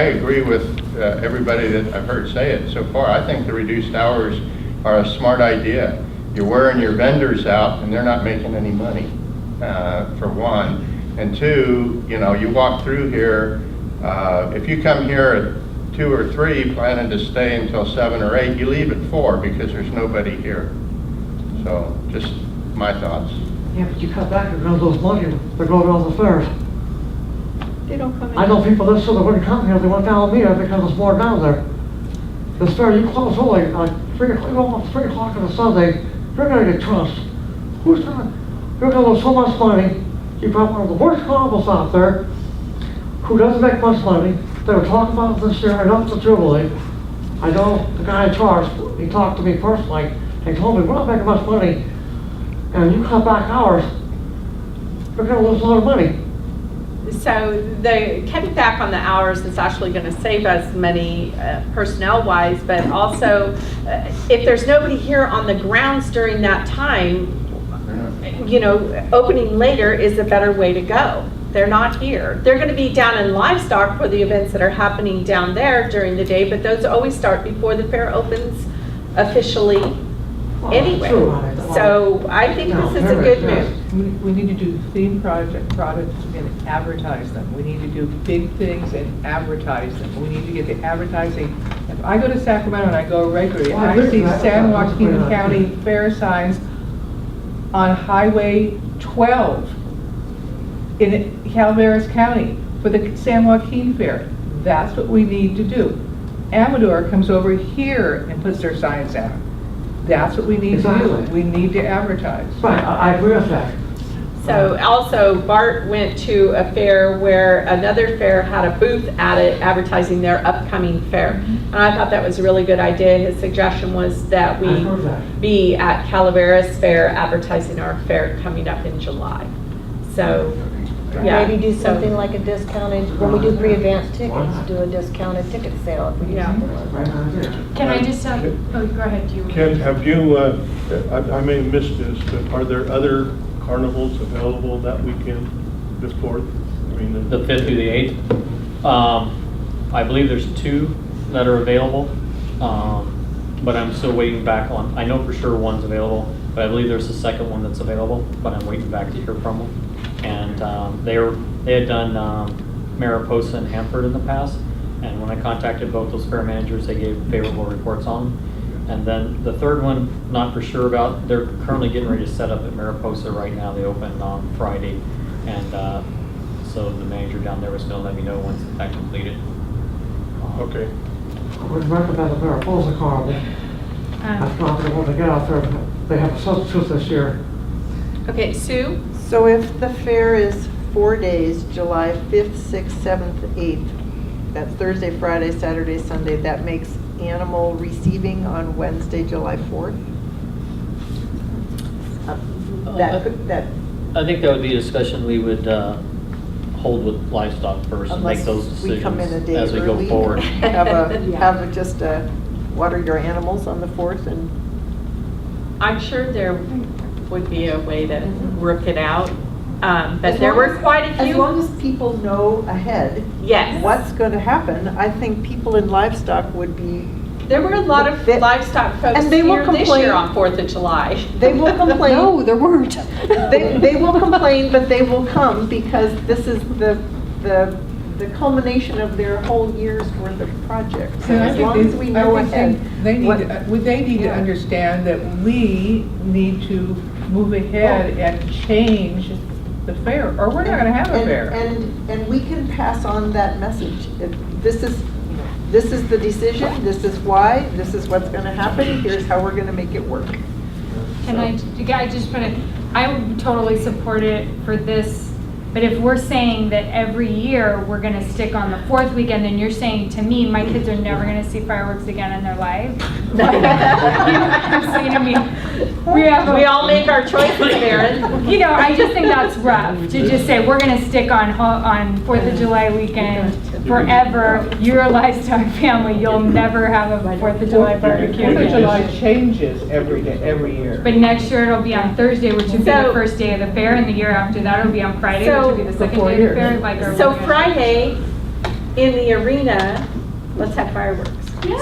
agree with everybody that I've heard say it so far. I think the reduced hours are a smart idea. You're wearing your vendors out and they're not making any money, for one. And two, you walk through here, if you come here at 2 or 3 planning to stay until 7 or 8, you leave at 4 because there's nobody here. So just my thoughts. Yeah, but you cut back, you're gonna lose money to go to all the fairs. They don't come in. I know people that said they wouldn't come here, they went down with me because there's more down there. This fair, you close early, like 3 o'clock on a Sunday, you're gonna get trussed. You're gonna lose so much money, you brought one of the worst carnivals out there who doesn't make much money. They were talking about this year and up the Jubilee. I know the guy in charge, he talked to me personally, and he told me, we're not making much money, and you cut back hours, we're gonna lose a lot of money. So the cutting back on the hours is actually going to save us money personnel-wise, but also if there's nobody here on the grounds during that time, you know, opening later is a better way to go. They're not here. They're going to be down in livestock for the events that are happening down there during the day, but those always start before the fair opens officially anyway. So I think this is a good move. We need to do theme products and advertise them. We need to do big things and advertise them. We need to get the advertising. If I go to Sacramento and I go regularly, and I see San Joaquin County fair signs on Highway 12 in Calaveras County for the San Joaquin Fair. That's what we need to do. Amador comes over here and puts their signs out. That's what we need to do. We need to advertise. Right, I agree with that. So also Bart went to a fair where another fair had a booth at it advertising their upcoming fair. And I thought that was a really good idea. His suggestion was that we be at Calaveras Fair advertising our fair coming up in July. So, yeah. Maybe do something like a discounted, when we do pre-advanced tickets, do a discounted ticket sale. If we do Yeah. something like that. Can I just, oh, go ahead, you. Ken, have you, I may have missed this, but are there other carnivals available that weekend, the 4th? I mean, The 5th through the 8th. I believe there's 2 that are available, but I'm still waiting back on, I know for sure one's available, but I believe there's a second one that's available, but I'm waiting back to hear from them. And they had done Mariposa and Hanford in the past, and when I contacted both those fair managers, they gave favorable reports on them. And then the third one, not for sure about, they're currently getting ready to set up at Mariposa right now. They open on Friday, and so the manager down there was going to let me know once that completed. okay. I would recommend the Mariposa Carnival. That's not going to get out there. They have a substitute this year. Okay, Sue? So if the fair is 4 days, July 5th, 6th, 7th, 8th, that's Thursday, Friday, Saturday, Sunday, that makes animal receiving on Wednesday, July 4th? That, I think that would be a discussion we would hold with livestock first and make those unless we come in a decisions day as we go early, forward. have just water your animals on the 4th and. I'm sure there would be a way to work it out, but there were quite a few. As long as people know ahead. Yes. What's going to happen, I think people in livestock would be. There were a lot of livestock folks And they will here this complain. year on 4th of July. They will complain. No, there weren't. They will complain, but they will come because this is the culmination of their whole year's worth of projects. So And I as think long as we know ahead. They need, what- they need to understand that we need to move ahead and change the fair, or we're not gonna have a fair. And we can pass on that message. This is the decision, this is why, this is what's gonna happen, here's how we're gonna make it work. Can I just put it, I would totally support it for this, but if we're saying that every year we're gonna stick on the 4th weekend, then you're saying to me, my kids are never gonna see fireworks again in their lives? I'm saying to me, We all make our choices, Maren. you know, I just think that's rough, to just say, we're gonna stick on 4th of July weekend forever. You're a livestock family, you'll never have a 4th of July barbecue 4th of again. July changes every day, every year. But next year it'll be on Thursday, which would be the So- first day of the fair, and the year after that it'll be on Friday, which So- would be the second For day of the 4 fair. years. Like, are we So gonna- Friday, in the arena, let's have fireworks.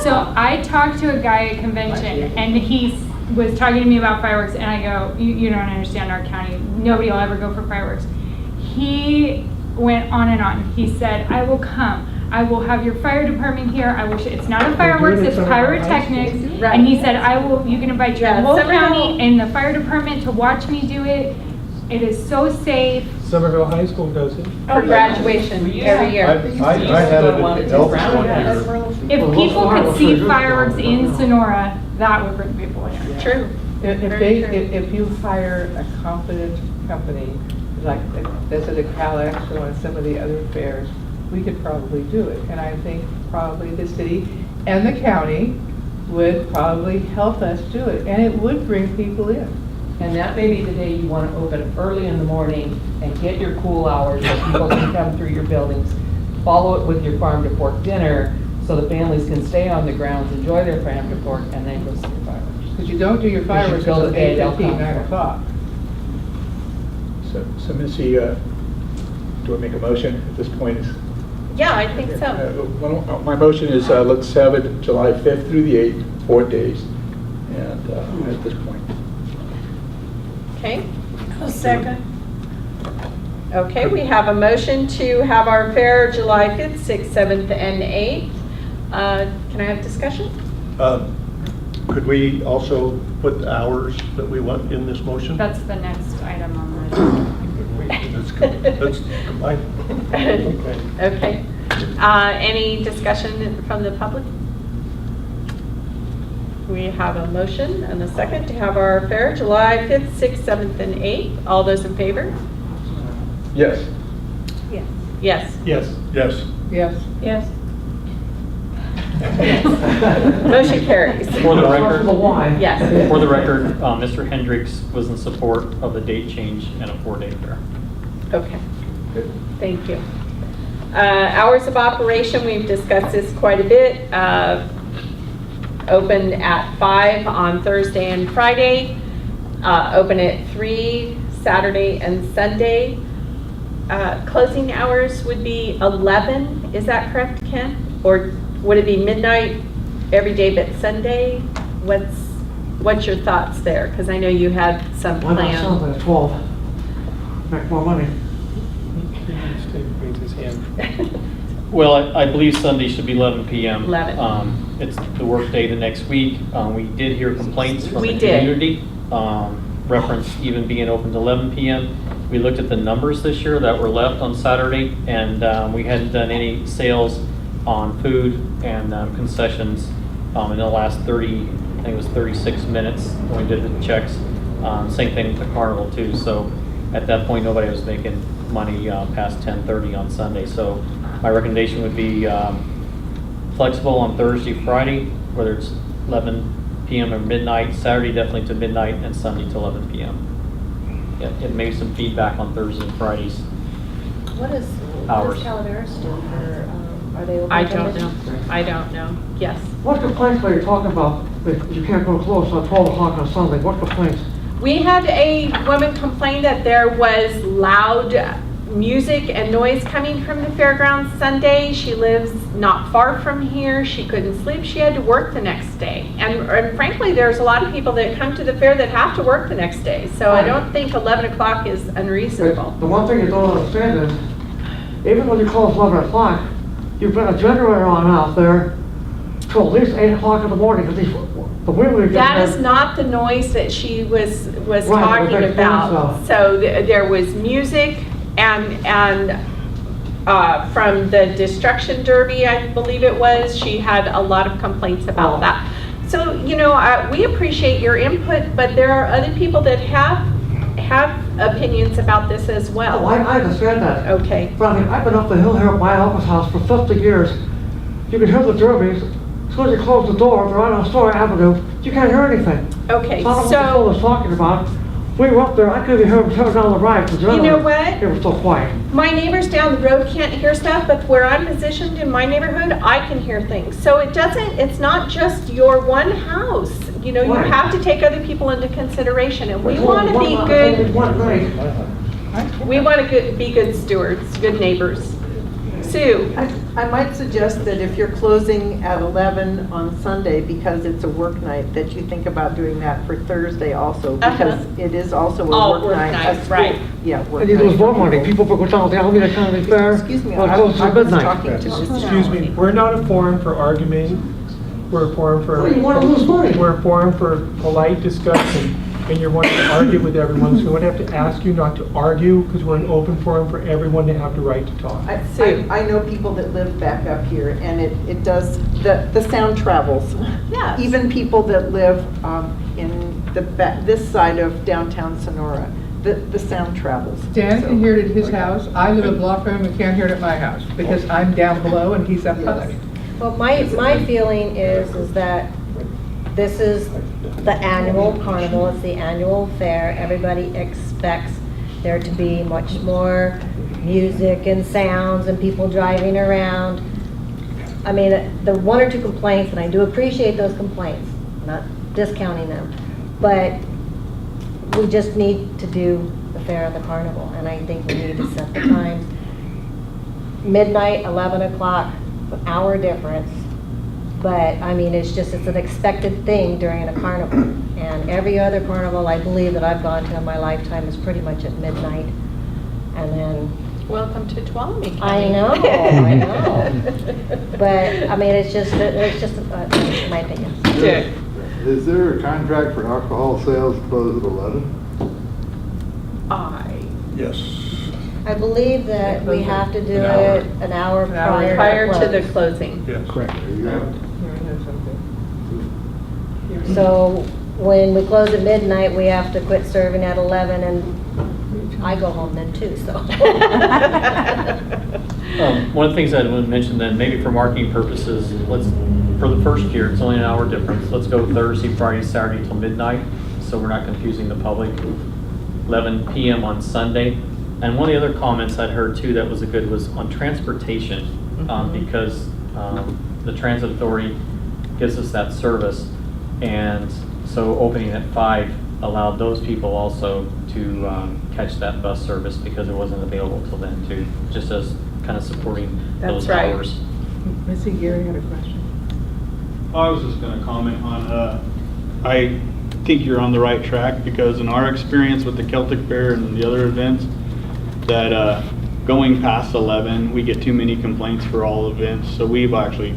So I talked to a guy at convention, and he was talking to me about fireworks, and I go, you don't understand our county, nobody will ever go for fireworks. He went on and on. He said, I will come. I will have your fire department here. I will. It's not a fireworks. It's pyrotechnics. Right. And he said, you can invite your Yeah, whole Somerville- county and the fire department to watch me do it. It is so safe. Somerville High School does it. For graduation every year. I had it at Elks one year. If people could see fireworks in Sonora, that would bring people here. True. If Very true. if you hire a competent company like that's at a Cal Expo and some of the other fairs, we could probably do it. And I think probably the city and the county would probably help us do it, and it would bring people in. And that may be the day you want to open early in the morning and get your cool hours so people can come through your buildings. Follow it with your farm to fork dinner so the families can stay on the grounds, enjoy their farm to fork, and then go see your fireworks. Because you don't do your fireworks build until a day, they'll 8:15, come. 9 o'clock. So Missy, do I make a motion at this point? Yeah, I think so. My motion is, let's have it July 5th through the 8th, 4 days, and at this point. Okay. Second. Okay, we have a motion to have our fair July 5th, 6th, 7th, and 8th. Can I have discussion? Could we also put the hours that we want in this motion? That's the next item on the Let's combine. Okay. Okay. Any discussion from the public? We have a motion and a second to have our fair July 5th, 6th, 7th, and 8th. All those in favor? Yes. Yes. Yes. Yes. Yes. Yes. Motion carries. For the record, Yes. for the record, Mr. Hendricks was in support of the date change and a 4-day fair. Okay. Thank you. Hours of operation, we've discussed this quite a bit. Open at 5 on Thursday and Friday. Open at 3 Saturday and Sunday. Closing hours would be 11. Is that correct, Ken? Or would it be midnight every day but Sunday? What's your thoughts there? Because I know you had some Why not plan. something at 12? Make more money. Raise his hand. Well, I believe Sunday should be 11 p.m. 11. It's the work day the next week. We did hear complaints from We the did. community, reference even being open to 11 p.m. We looked at the numbers this year that were left on Saturday, and we hadn't done any sales on food and concessions in the last 30, I think it was 36 minutes when we did the checks. Same thing with the carnival too. So at that point, nobody was making money past 10:30 on Sunday. So my recommendation would be flexible on Thursday, Friday, whether it's 11 p.m. or midnight, Saturday definitely to midnight, and Sunday to 11 p.m. Yeah, it made some feedback on Thursdays and Fridays. What does Hours. Calaveras do for, are they open? I till don't midnight? know. I don't know. Yes. What complaints are you talking about that you can't go close on 12 o'clock on Sunday? What complaints? We had a woman complain that there was loud music and noise coming from the fairgrounds Sunday. She lives not far from here. She couldn't sleep. She had to work the next day. And frankly, there's a lot of people that come to the fair that have to work the next day. So I don't think 11 o'clock is unreasonable. The one thing you don't understand is, even when you close 11 o'clock, you've got a generator on out there till at least 8 o'clock in the morning, because the wind will get That there. is not the noise that she was Right, talking but that's about. fine, So there was music and from the destruction derby, I believe it was, she had a lot of complaints about Oh. that. So, you know, we appreciate your input, but there are other people that have opinions about this as Oh, well. I understand that. Okay. But I mean, I've been up the hill here at my uncle's house for 50 years. You can hear the derbies. As soon as you close the door, they're on Astoria Avenue, you can't hear anything. Okay, So I don't know what the fellow was talking about. We were up there, I couldn't even hear him turn down the ride. You know what? It was so quiet. My neighbors down the road can't hear stuff, but where I'm positioned in my neighborhood, I can hear things. So it's not just your one house. You know, you Right. have to take other people into consideration, and we But want to be only good, one night. we want to be good stewards, good neighbors. Sue? I might suggest that if you're closing at 11 on Sunday because it's a work night, that you think about doing that for Thursday also, because it is also a All work work night. nights, a school- right. Yeah, work And you lose night. more money. People go down to the Alameda County Fair. Excuse me, Well, I close was to midnight. talking to Mr. Excuse me, we're not a forum for arguing. We're a forum for. Well, you wanna lose money. We're a forum for polite discussion, and you're wanting to argue with everyone, so we would have to ask you not to argue, because we're an open forum for everyone to have the right to talk. I know people that live back up here, and it does, the sound travels. Yes. Even people that live in this side of downtown Sonora, the sound travels. Dan So- can hear it at his house. I live a block from him and can't hear it at my house because I'm down below and he's up high. Well, my feeling is that this is the annual carnival, it's the annual fair. Everybody expects there to be much more music and sounds and people driving around. I mean, the one or two complaints, and I do appreciate those complaints, not discounting them, but we just need to do the fair and the carnival, and I think we need to set the times. Midnight, 11 o'clock, an hour difference, but I mean, it's an expected thing during a carnival. And every other carnival, I believe, that I've gone to in my lifetime is pretty much at midnight, and then Welcome to Tuolumne County. I know. But, I mean, it's just my opinion. Dick. Is there a contract for alcohol sales closed at 11? Yes. I believe that we have to do it an hour Prior to the close. closing. Yes. Correct. There you go. So when we close at midnight, we have to quit serving at 11, and I go home then too, so. One of the things I would mention then, maybe for marketing purposes, for the first year, it's only an hour difference. Let's go Thursday, Friday, Saturday till midnight, so we're not confusing the public. 11 p.m. on Sunday. And one of the other comments I'd heard too that was on transportation, because the Transit Authority gives us that service. And so opening at 5 allowed those people also to catch that bus service because it wasn't available till then too, just as kind of supporting those That's right. hours. Missy Gary had a question. I was just going to comment on, I think you're on the right track because in our experience with the Celtic Fair and the other events, that going past 11, we get too many complaints for all events. So we've actually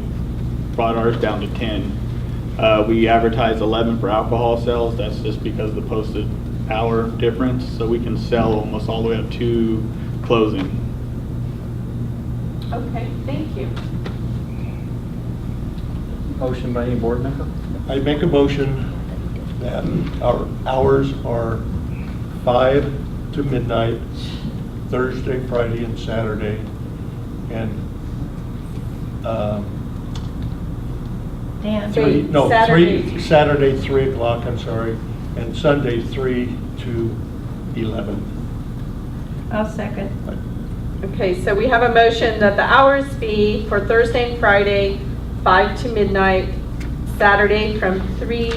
brought ours down to 10. We advertise 11 for alcohol sales. That's just because of the posted hour difference. So we can sell almost all the way up to closing. Okay, thank you. Motion by any board member? I make a motion that our hours are 5 to midnight, Thursday, Friday, and Saturday, and Dan. Saturday 3 o'clock, I'm sorry, and Sunday 3 to 11. I'll second. Okay, so we have a motion that the hours be for Thursday and Friday, 5 to midnight, Saturday from 3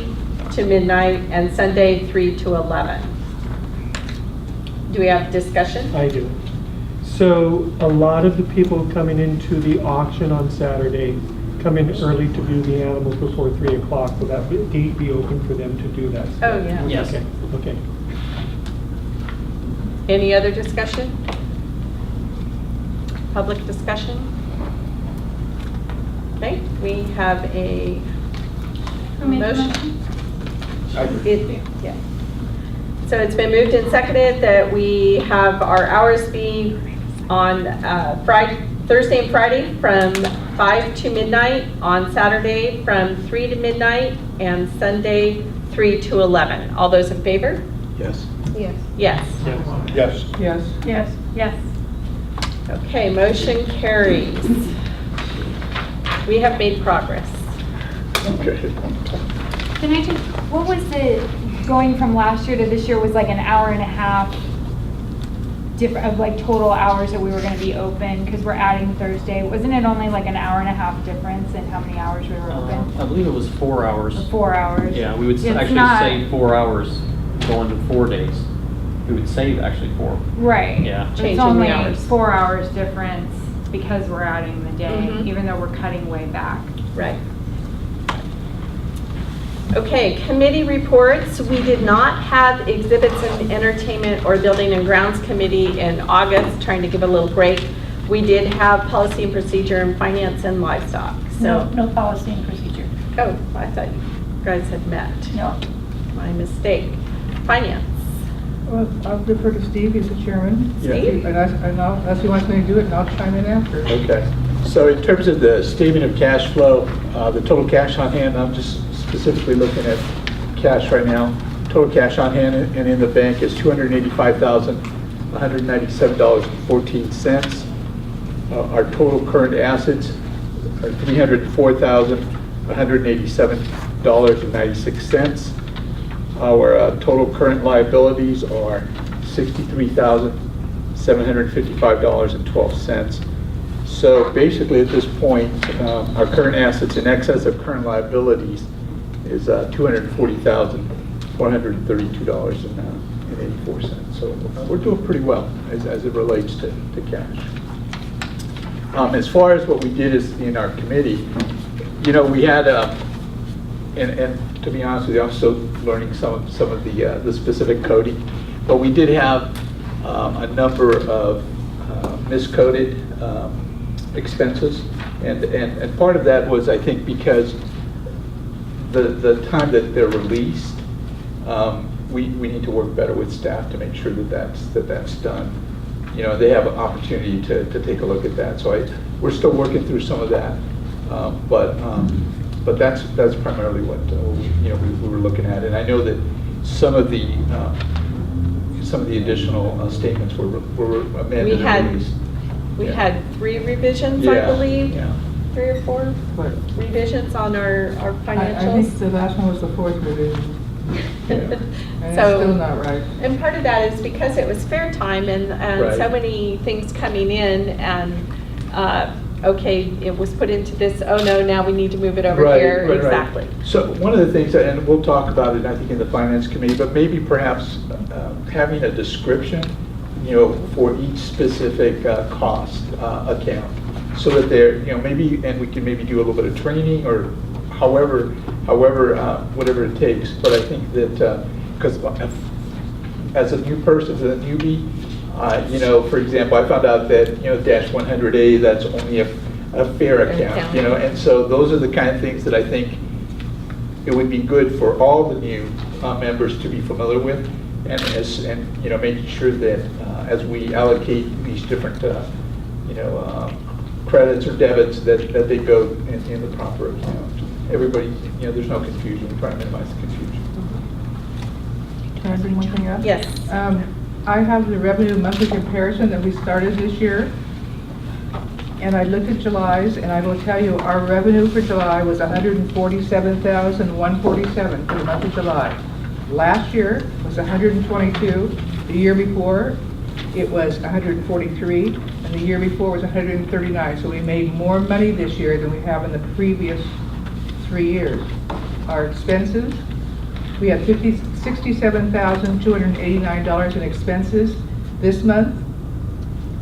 to midnight, and Sunday 3 to 11. Do we have discussion? I do. So a lot of the people coming into the auction on Saturday come in early to view the animals before 3 o'clock. Will that gate be open for them to do that? Oh, yeah. Yes. Okay, okay. Any other discussion? Public discussion? Okay, we have a Who made the motion. Yeah. So it's been moved and seconded that we have our hours be on Thursday and Friday from 5 to midnight, on Saturday from 3 to midnight, and Sunday 3 to 11. All those in favor? Yes. Yes. Yes. Yes. Yes. Yes. Yes. Okay, motion carries. We have made progress. Okay. Can I just, what was the, going from last year to this year was like an hour and a half different, of like total hours that we were gonna be open, because we're adding Thursday. Wasn't it only like an hour and a half difference in how many hours we were open? I believe it was 4 hours. 4 hours. Yeah, we would It's actually not- save 4 hours going to 4 days. We would save actually 4. Right. Yeah. It's Changing the only hours. 4 hours difference because we're adding the day, Mhm. even though we're cutting way back. Right. Okay, committee reports. We did not have exhibits and entertainment or building and grounds committee in August, trying to give a little break. We did have policy and procedure and finance and livestock. No, So, no policy and procedure. oh, I thought you guys had met. No. My mistake. Finance. Well, I'll defer to Steve, he's the chairman. Yeah. Steve? Unless he wants me to do it, and I'll chime in after. Okay. So in terms of the statement of cash flow, the total cash on hand, I'm just specifically looking at cash right now, Total cash on hand and in the bank is $285,197.14. Our total current assets are $304,187.96. Our total current liabilities are $63,755.12. So basically, at this point, our current assets in excess of current liabilities is $240,432.84. So we're doing pretty well as it relates to cash. As far as what we did is in our committee, we had, and to be honest with you, I'm still learning some of the specific coding, but we did have a number of miscoded expenses, and part of that was, I think, because the time that they're released, we need to work better with staff to make sure that's done. They have an opportunity to take a look at that. So we're still working through some of that, but that's primarily what we were looking at. And I know that some of the additional statements were amended and released. We had 3 revisions, I believe. Yeah. 3 or 4 revisions on our I financials. think the last one was the 4th revision. And it's So- still not right. And part of that is because it was fair time and Right. so many things coming in and, okay, it was put into this, oh no, now we need to move it over here. Right. Exactly. So one of the things, and we'll talk about it, I think, in the finance committee, but maybe perhaps having a description, for each specific cost account, so that maybe, and we can maybe do a little bit of training or however, whatever it takes. But I think that, because as a new person, as a newbie, for example, I found out that, dash 100A, that's only a fair account, and so those are the kind of things that I think it would be good for all the new members to be familiar with, and making sure that as we allocate these different, credits or debits, that they go in the proper account. Everybody, there's no confusion. We try to minimize the confusion. Can I bring one thing up? Yes. I have the revenue monthly comparison that we started this year. And I looked at July's, and I will tell you, our revenue for July was $147,147 for the month of July. Last year was 122. The year before, it was 143, and the year before was 139. So we made more money this year than we have in the previous 3 years. Our expenses, we had $67,289 in expenses this month.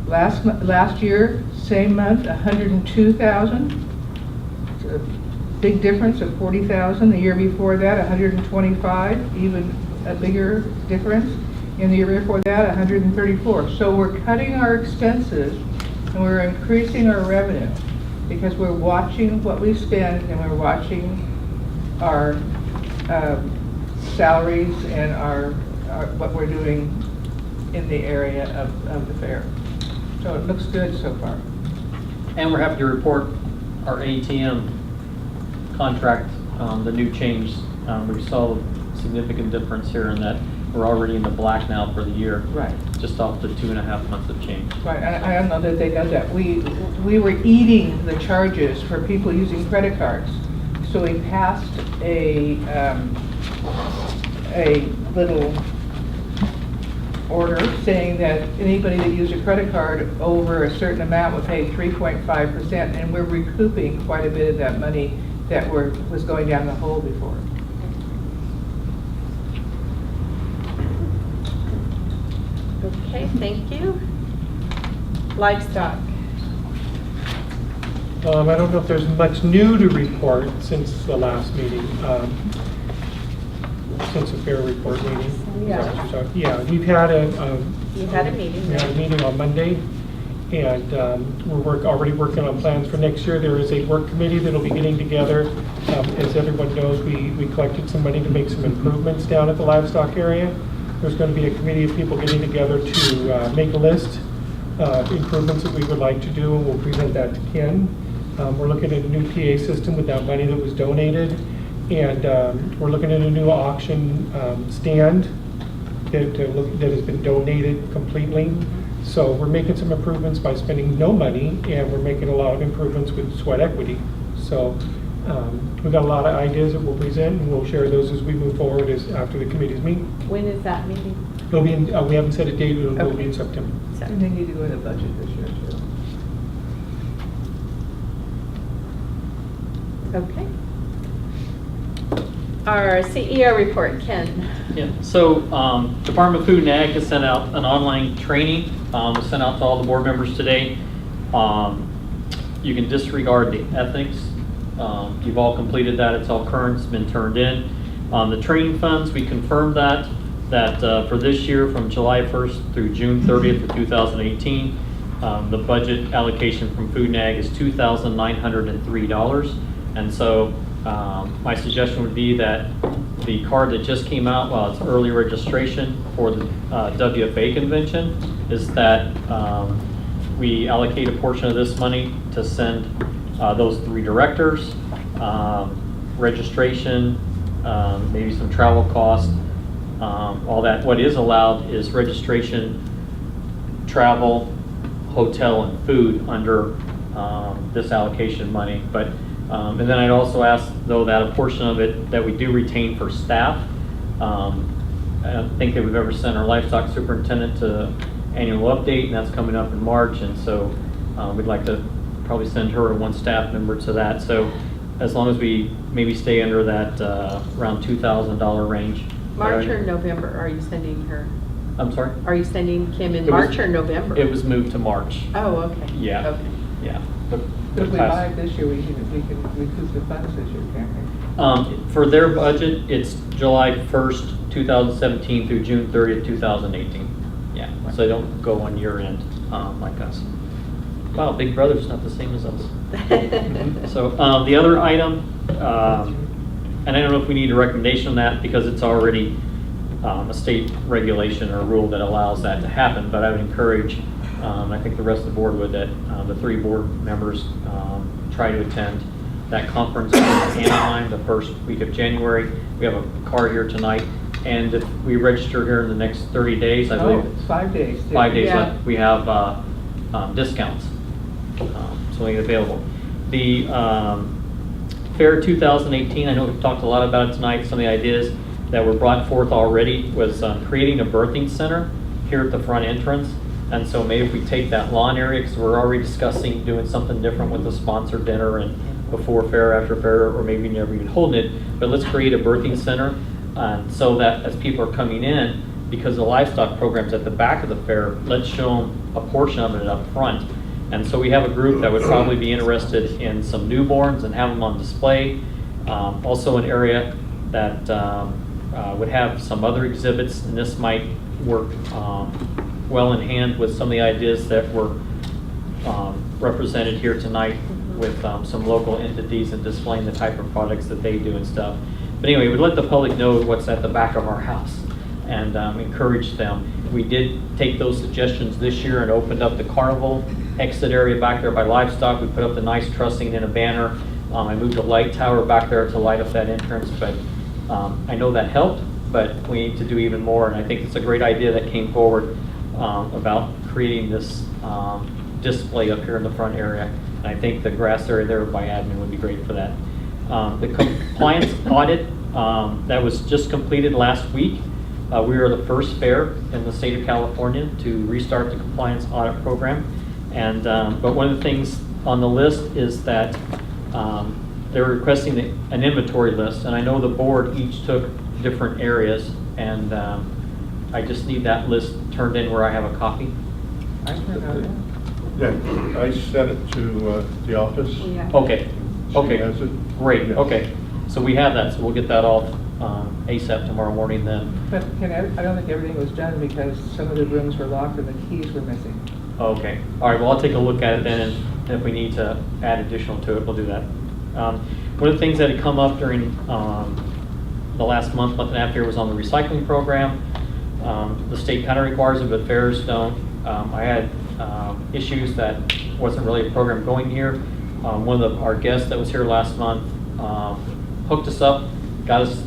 Last year, same month, 102,000. It's a big difference of 40,000. The year before that, 125, even a bigger difference. And the year before that, 134. So we're cutting our expenses and we're increasing our revenue because we're watching what we spend and we're watching our salaries and our what we're doing in the area of the fair. So it looks good so far. And we're happy to report our ATM contract, the new change. We saw a significant difference here in that we're already in the black now for the year. Right. Just off the 2.5 months of change. Right, I don't know that they got that. We were eating the charges for people using credit cards. So we passed a little order saying that anybody that used a credit card over a certain amount would pay 3.5%, and we're recouping quite a bit of that money that was going down the hole before. Okay, thank you. Livestock. I don't know if there's much new to report since the last meeting, since the fair report meeting. Yeah. Yeah, we've had You had a meeting. we had a meeting on Monday, and we're already working on plans for next year. There is a work committee that'll be getting together. As everyone knows, we collected some money to make some improvements down at the livestock area. There's going to be a committee of people getting together to make a list of improvements that we would like to do, and we'll present that to Ken. We're looking at a new PA system with that money that was donated, And we're looking at a new auction stand that has been donated completely. So we're making some improvements by spending no money, and we're making a lot of improvements with sweat equity. So we've got a lot of ideas that we'll present, and we'll share those as we move forward after the committees meet. When is that meeting? It'll be in, we haven't set a date, it will be in September. And they need to go in the budget this year too. Okay. Our CEO report, Ken. Yeah, so Department of Food and Ag has sent out an online training. Was sent out to all the board members today. You can disregard the ethics. You've all completed that. It's all current. It's been turned in. The training funds, we confirmed that for this year from July 1st through June 30th of 2018, the budget allocation from Food and Ag is $2,903. And so my suggestion would be that the card that just came out, while it's early registration for the WFA convention, is that we allocate a portion of this money to send those 3 directors, registration, maybe some travel costs, all that. What is allowed is registration, travel, hotel, and food under this allocation money. But and then I'd also ask, though, that a portion of it that we do retain for staff. I don't think that we've ever sent our livestock superintendent to annual update, and that's coming up in March, and so we'd like to probably send her and 1 staff member to that. So as long as we maybe stay under that around $2,000 range. March or November, are you sending her? I'm sorry? Are you sending Kim in It was- March or November? It was moved to March. Oh, okay. Yeah. Okay. Yeah. If we buy it this year, we can recoup the funds this year, can't we? For their budget, it's July 1st, 2017 through June 30th, 2018. Yeah, so they don't go on year end like us. Wow, Big Brother's not the same as us. So the other item, and I don't know if we need a recommendation on that because it's already a state regulation or rule that allows that to happen, but I would encourage, I think the rest of the board would, that the 3 board members try to attend that conference in Anaheim the first week of January. We have a card here tonight, and if we register here in the next 30 days, I believe. It's 5 days. 5 days Yeah. left, we have discounts, so we available. The Fair 2018, I know we've talked a lot about it tonight. Some of the ideas that were brought forth already was creating a birthing center here at the front entrance. And so maybe if we take that lawn area, because we're already discussing doing something different with the sponsored dinner and before fair, after fair, or maybe never even holding it, but let's create a birthing center so that as people are coming in, because the livestock program's at the back of the fair, let's show them a portion of it up front. And so we have a group that would probably be interested in some newborns and have them on display. Also an area that would have some other exhibits, and this might work well in hand with some of the ideas that were represented here tonight with some local entities and displaying the type of products that they do and stuff. But anyway, we'd let the public know what's at the back of our house and encourage them. We did take those suggestions this year and opened up the carnival exit area back there by livestock. We put up the nice trussing and a banner. I moved a light tower back there to light up that entrance, but I know that helped, but we need to do even more. And I think it's a great idea that came forward about creating this display up here in the front area. And I think the grass area there by admin would be great for that. The compliance audit that was just completed last week. We are the first fair in the state of California to restart the compliance audit program. And but one of the things on the list is that they're requesting an inventory list, and I know the board each took different areas, and I just need that list turned in where I have a copy. I turned out, Yeah, I sent it to the office. Okay, okay, She has it. great, Yeah. okay. So we have that, so we'll get that all ASAP tomorrow morning then. but I don't think everything was done because some of the rooms were locked and the keys were missing. Okay, all right, well, I'll take a look at it then, and if we need to add additional to it, we'll do that. One of the things that had come up during the last month and a half here was on the recycling program. The state kind of requires it, but fairs don't. I had issues that wasn't really a program going here. One of our guests that was here last month hooked us up got us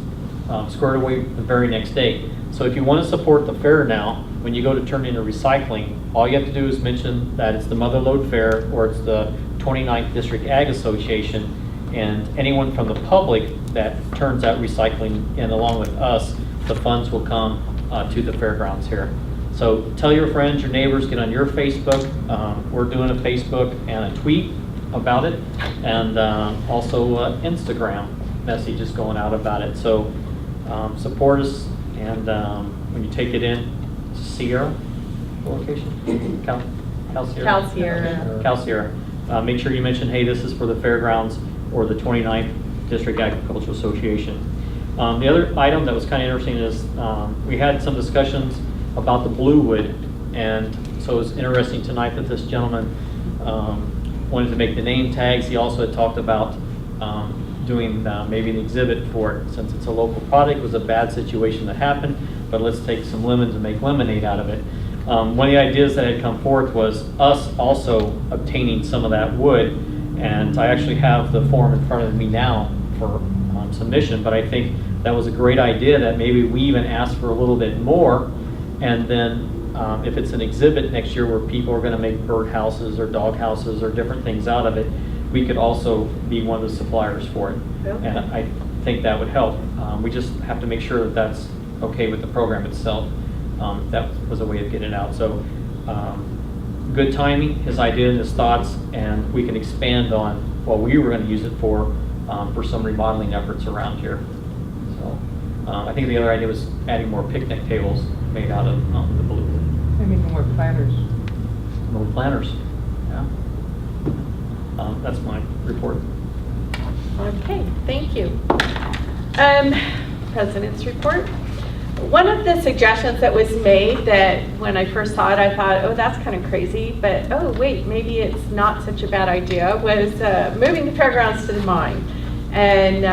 squared away the very next day. So if you want to support the fair now, when you go to turn in a recycling, all you have to do is mention that it's the Mother Lode Fair or it's the 29th District Ag Association, and anyone from the public that turns out recycling and along with us, the funds will come to the fairgrounds here. So tell your friends, your neighbors, get on your Facebook. We're doing a Facebook and a tweet about it, and also Instagram messages going out about it. So support us, and when you take it in, Sierra location? Cal Sierra? Cal Sierra. Cal Sierra. Make sure you mention, hey, this is for the fairgrounds or the 29th District Agricultural Association. The other item that was kind of interesting is we had some discussions about the blue wood, and so it's interesting tonight that this gentleman wanted to make the name tags. He also had talked about doing maybe an exhibit for it. Since it's a local product, it was a bad situation that happened, but let's take some lemons and make lemonade out of it. One of the ideas that had come forth was us also obtaining some of that wood, and I actually have the form in front of me now for submission, but I think that was a great idea that maybe we even ask for a little bit more, and then if it's an exhibit next year where people are going to make bird houses or dog houses or different things out of it, we could also be one of the suppliers for it. Okay. And I think that would help. We just have to make sure that that's okay with the program itself. That was a way of getting it out. So good timing, his idea and his thoughts, and we can expand on what we were going to use it for some remodeling efforts around here. So I think the other idea was adding more picnic tables made out of the blue wood. Maybe more planters. Little planters, yeah. That's my report. Okay, thank you. President's report. One of the suggestions that was made that when I first saw it, I thought, oh, that's kind of crazy, but oh, wait, maybe it's not such a bad idea, was moving the fairgrounds to the mine. And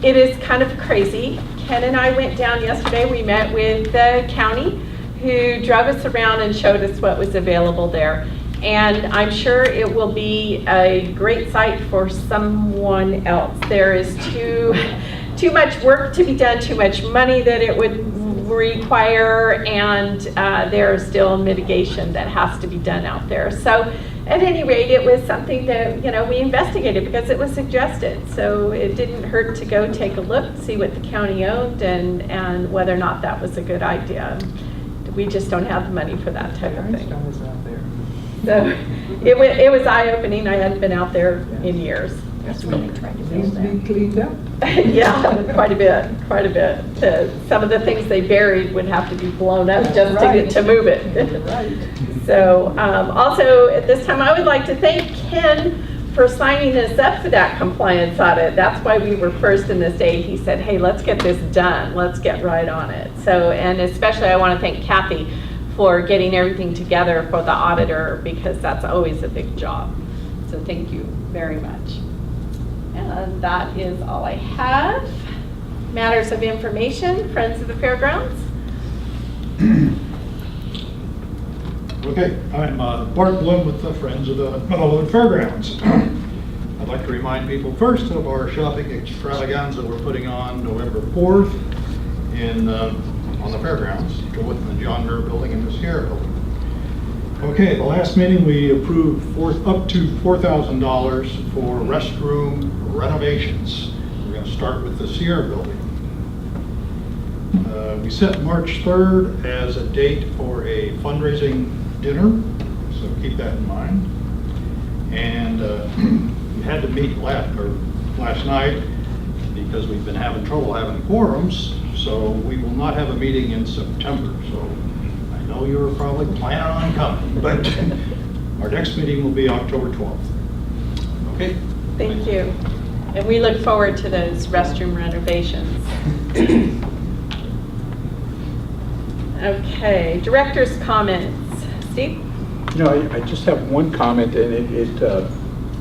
it is kind of crazy. Ken and I went down yesterday. We met with the county who drove us around and showed us what was available there. And I'm sure it will be a great site for someone else. There is too much work to be done, too much money that it would require, and there is still mitigation that has to be done out there. So at any rate, it was something that, you know, we investigated because it was suggested. So it didn't hurt to go take a look, see what the county owned, and whether or not that was a good idea. We just don't have the money for that type of thing. Ironstone is out there. So it was eye-opening. I hadn't been out there in years. That's what they tried to Needs build to be that. cleaned up. Yeah, quite a bit. Some of the things they buried would have to be blown up just to move it. Right. So also at this time, I would like to thank Ken for signing us up for that compliance audit. That's why we were first in the state. He said, hey, let's get this done. Let's get right on it. So, and especially I want to thank Kathy for getting everything together for the auditor, because that's always a big job. So thank you very much. And that is all I have. Matters of information, Friends of the Fairgrounds. Okay, I'm Bart Bloom with the Friends of the Lode Fairgrounds. I'd like to remind people first of our shopping extravaganza we're putting on November 4th on the fairgrounds, within the John Muir Building and the Sierra Building. Okay, the last meeting we approved up to $4,000 for restroom renovations. We're going to start with the Sierra Building. We set March 3rd as a date for a fundraising dinner, so keep that in mind. And we had to meet last night because we've been having trouble having quorums, so we will not have a meeting in September. So I know you were probably planning on coming, but our next meeting will be October 12th. Okay? Thank you. And we look forward to those restroom renovations. Okay, director's comments. Steve? You know, I just have one comment, and it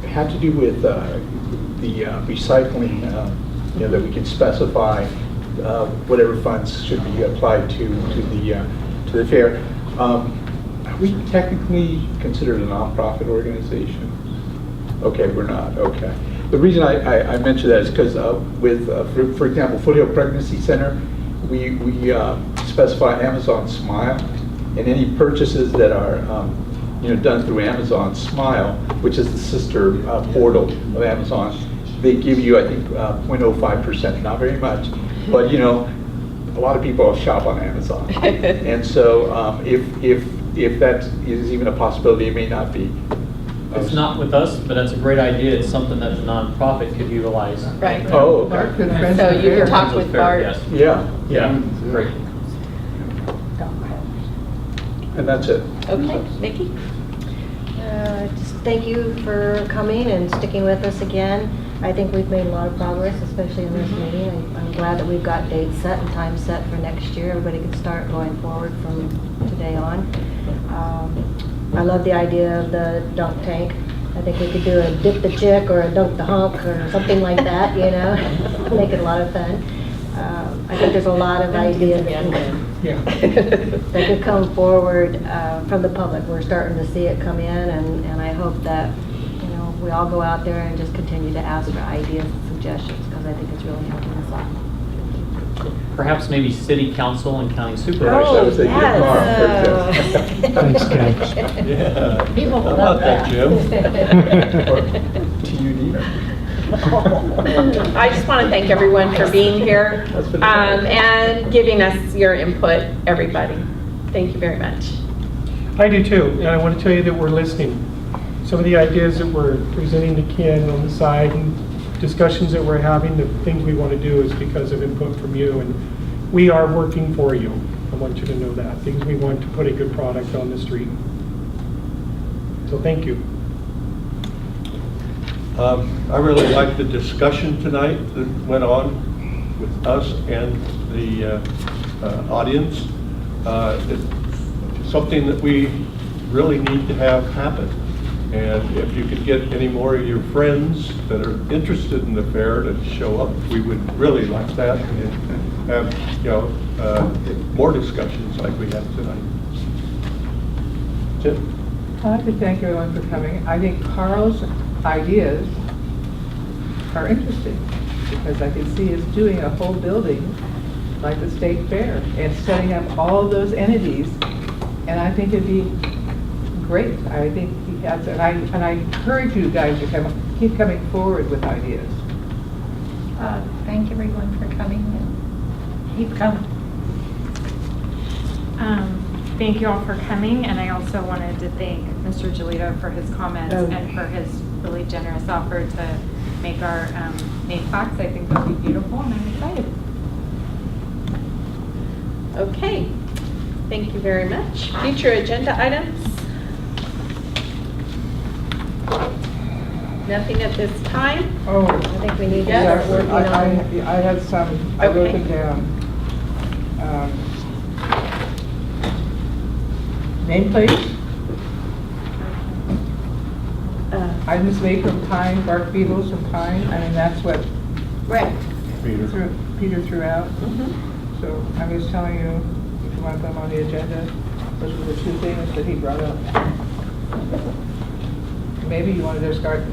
had to do with the recycling, that we can specify whatever funds should be applied to the fair. Are we technically considered a nonprofit organization? Okay, we're not, okay. The reason I mention that is because with, for example, Foothill Pregnancy Center, we specify Amazon Smile, and any purchases that are done through Amazon Smile, which is the sister portal of Amazon, they give you, I think, 0.05%, not very much, but a lot of people shop on Amazon. And so if that is even a possibility, it may not be. It's not with us, but that's a great idea. It's something that the nonprofit could utilize. Right. Oh, okay. Bart could friends So with you can Bear. talk with Bart. Yes. Yeah, Great. and that's it. Okay, Nikki? Just thank you for coming and sticking with us again. I think we've made a lot of progress, especially in this meeting. I'm glad that we've got dates set and time set for next year. Everybody can start going forward from today on. I love the idea of the dunk tank. I think we could do a dip the chick or a dunk the hunk or something like that, make it a lot of fun. I think there's a lot of ideas that could come forward from the public. We're starting to see it come in, and I hope that we all go out there and just continue to ask for ideas and suggestions, because I think it's really helping us out. Perhaps maybe city council and county Oh, supervisors. Thanks, Ken. Yeah. People How love about that, Jim? I just want to thank everyone for being here and giving us your input, everybody. Thank you very much. I do too, and I want to tell you that we're listening. Some of the ideas that we're presenting to Ken on the side and discussions that we're having, the things we want to do is because of input from you, and we are working for you. I want you to know that. Things we want to put a good product on the street. So thank you. I really liked the discussion tonight that went on with us and the audience. It's something that we really need to have happen. And if you could get any more of your friends that are interested in the fair to show up, we would really like that and have, more discussions like we had tonight. Jim? I'd like to thank everyone for coming. I think Carl's ideas are interesting, because I can see us doing a whole building like the state fair and setting up all those entities, and I think it'd be great. I think he has, and I encourage you guys to keep coming forward with ideas. Thank everyone for coming and keep coming. Thank you all for coming, and I also wanted to thank Mr. Giolito for his comments and for his really generous offer to make our name plaques. I think they'll be beautiful, and I'm excited. Okay, thank you very much. Future agenda items? Nothing at this time? Oh, I think we need to Yes. start working on. I had some, I wrote Okay. them down. Nameplates, items made from pine, bark beetles from pine. I mean, that's what Right. Peter threw out. Mhm. So I'm just telling you, if you want to put them on the agenda, those are the two things that he brought up. Maybe you wanted to start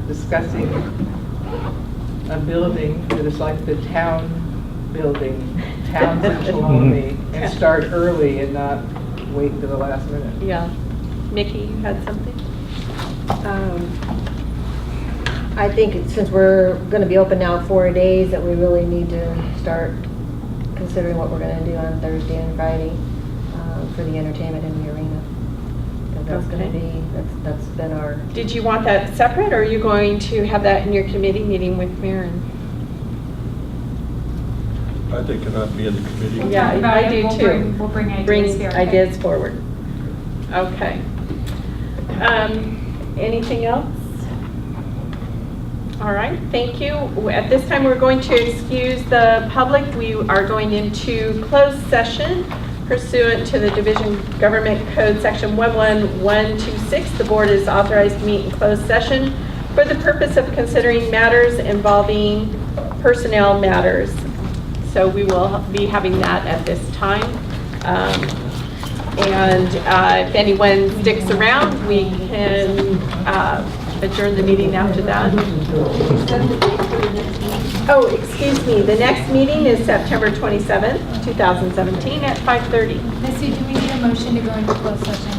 discussing a building that is like the town building, towns in Tuolumne, and start early and not wait until the last minute. Yeah. Nikki, you had something? I think since we're going to be open now 4 days, that we really need to start considering what we're going to do on Thursday and Friday for the entertainment in the arena. Because that's going to be, that's been our... Did you want that separate, or are you going to have that in your committee meeting with Maren? I think it ought to be in the committee. Yeah, About I it. do too. We'll bring ideas Bring here. ideas forward. Okay. Anything else? All right, thank you. At this time, we're going to excuse the public. We are going into closed session pursuant to the Division Government Code Section 11126. The board is authorized to meet in closed session for the purpose of considering matters involving personnel matters. So we will be having that at this time. If anyone sticks around, we can adjourn the meeting after that. Oh, excuse me, the next meeting is September 27th, 2017 at 5:30. Missy, do we need a motion to go into closed session?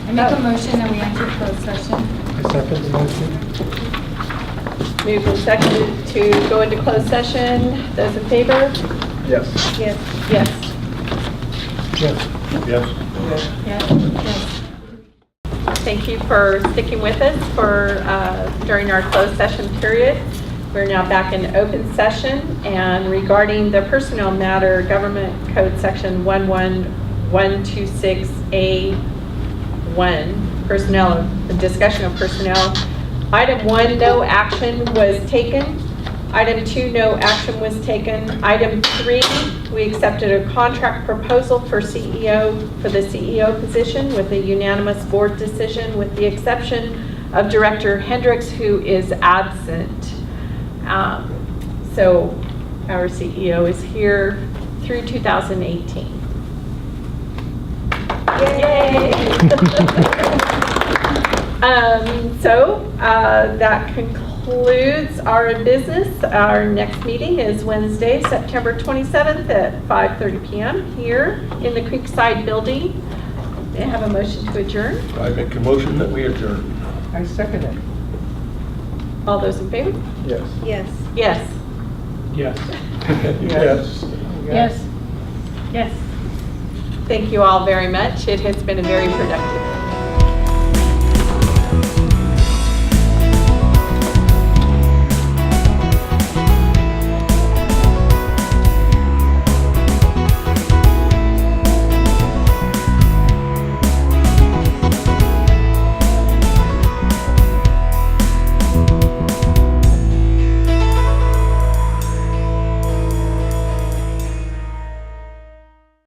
I make a motion that we enter closed session. I second the motion. Moved and seconded to go into closed session. Those in favor? Yes. Yes. Yes. Yes. Yes. Yes. Thank you for sticking with us for during our closed session period. We're now back in open session, and regarding the personnel matter, Government Code Section 11126A1, personnel, the discussion of personnel. Item 1, no action was taken. Item 2, no action was taken. Item 3, we accepted a contract proposal for the CEO position with a unanimous board decision, with the exception of Director Hendricks, who is absent. So our CEO is here through 2018. Yay! That concludes our business. Our next meeting is Wednesday, September 27th at 5:30 p.m. here in the Creekside Building. May I have a motion to adjourn? I make a motion that we adjourn. I second it. All those in favor? Yes. Yes. Yes. Yes. Yes. Yes. Yes. Thank you all very much. It has been a very productive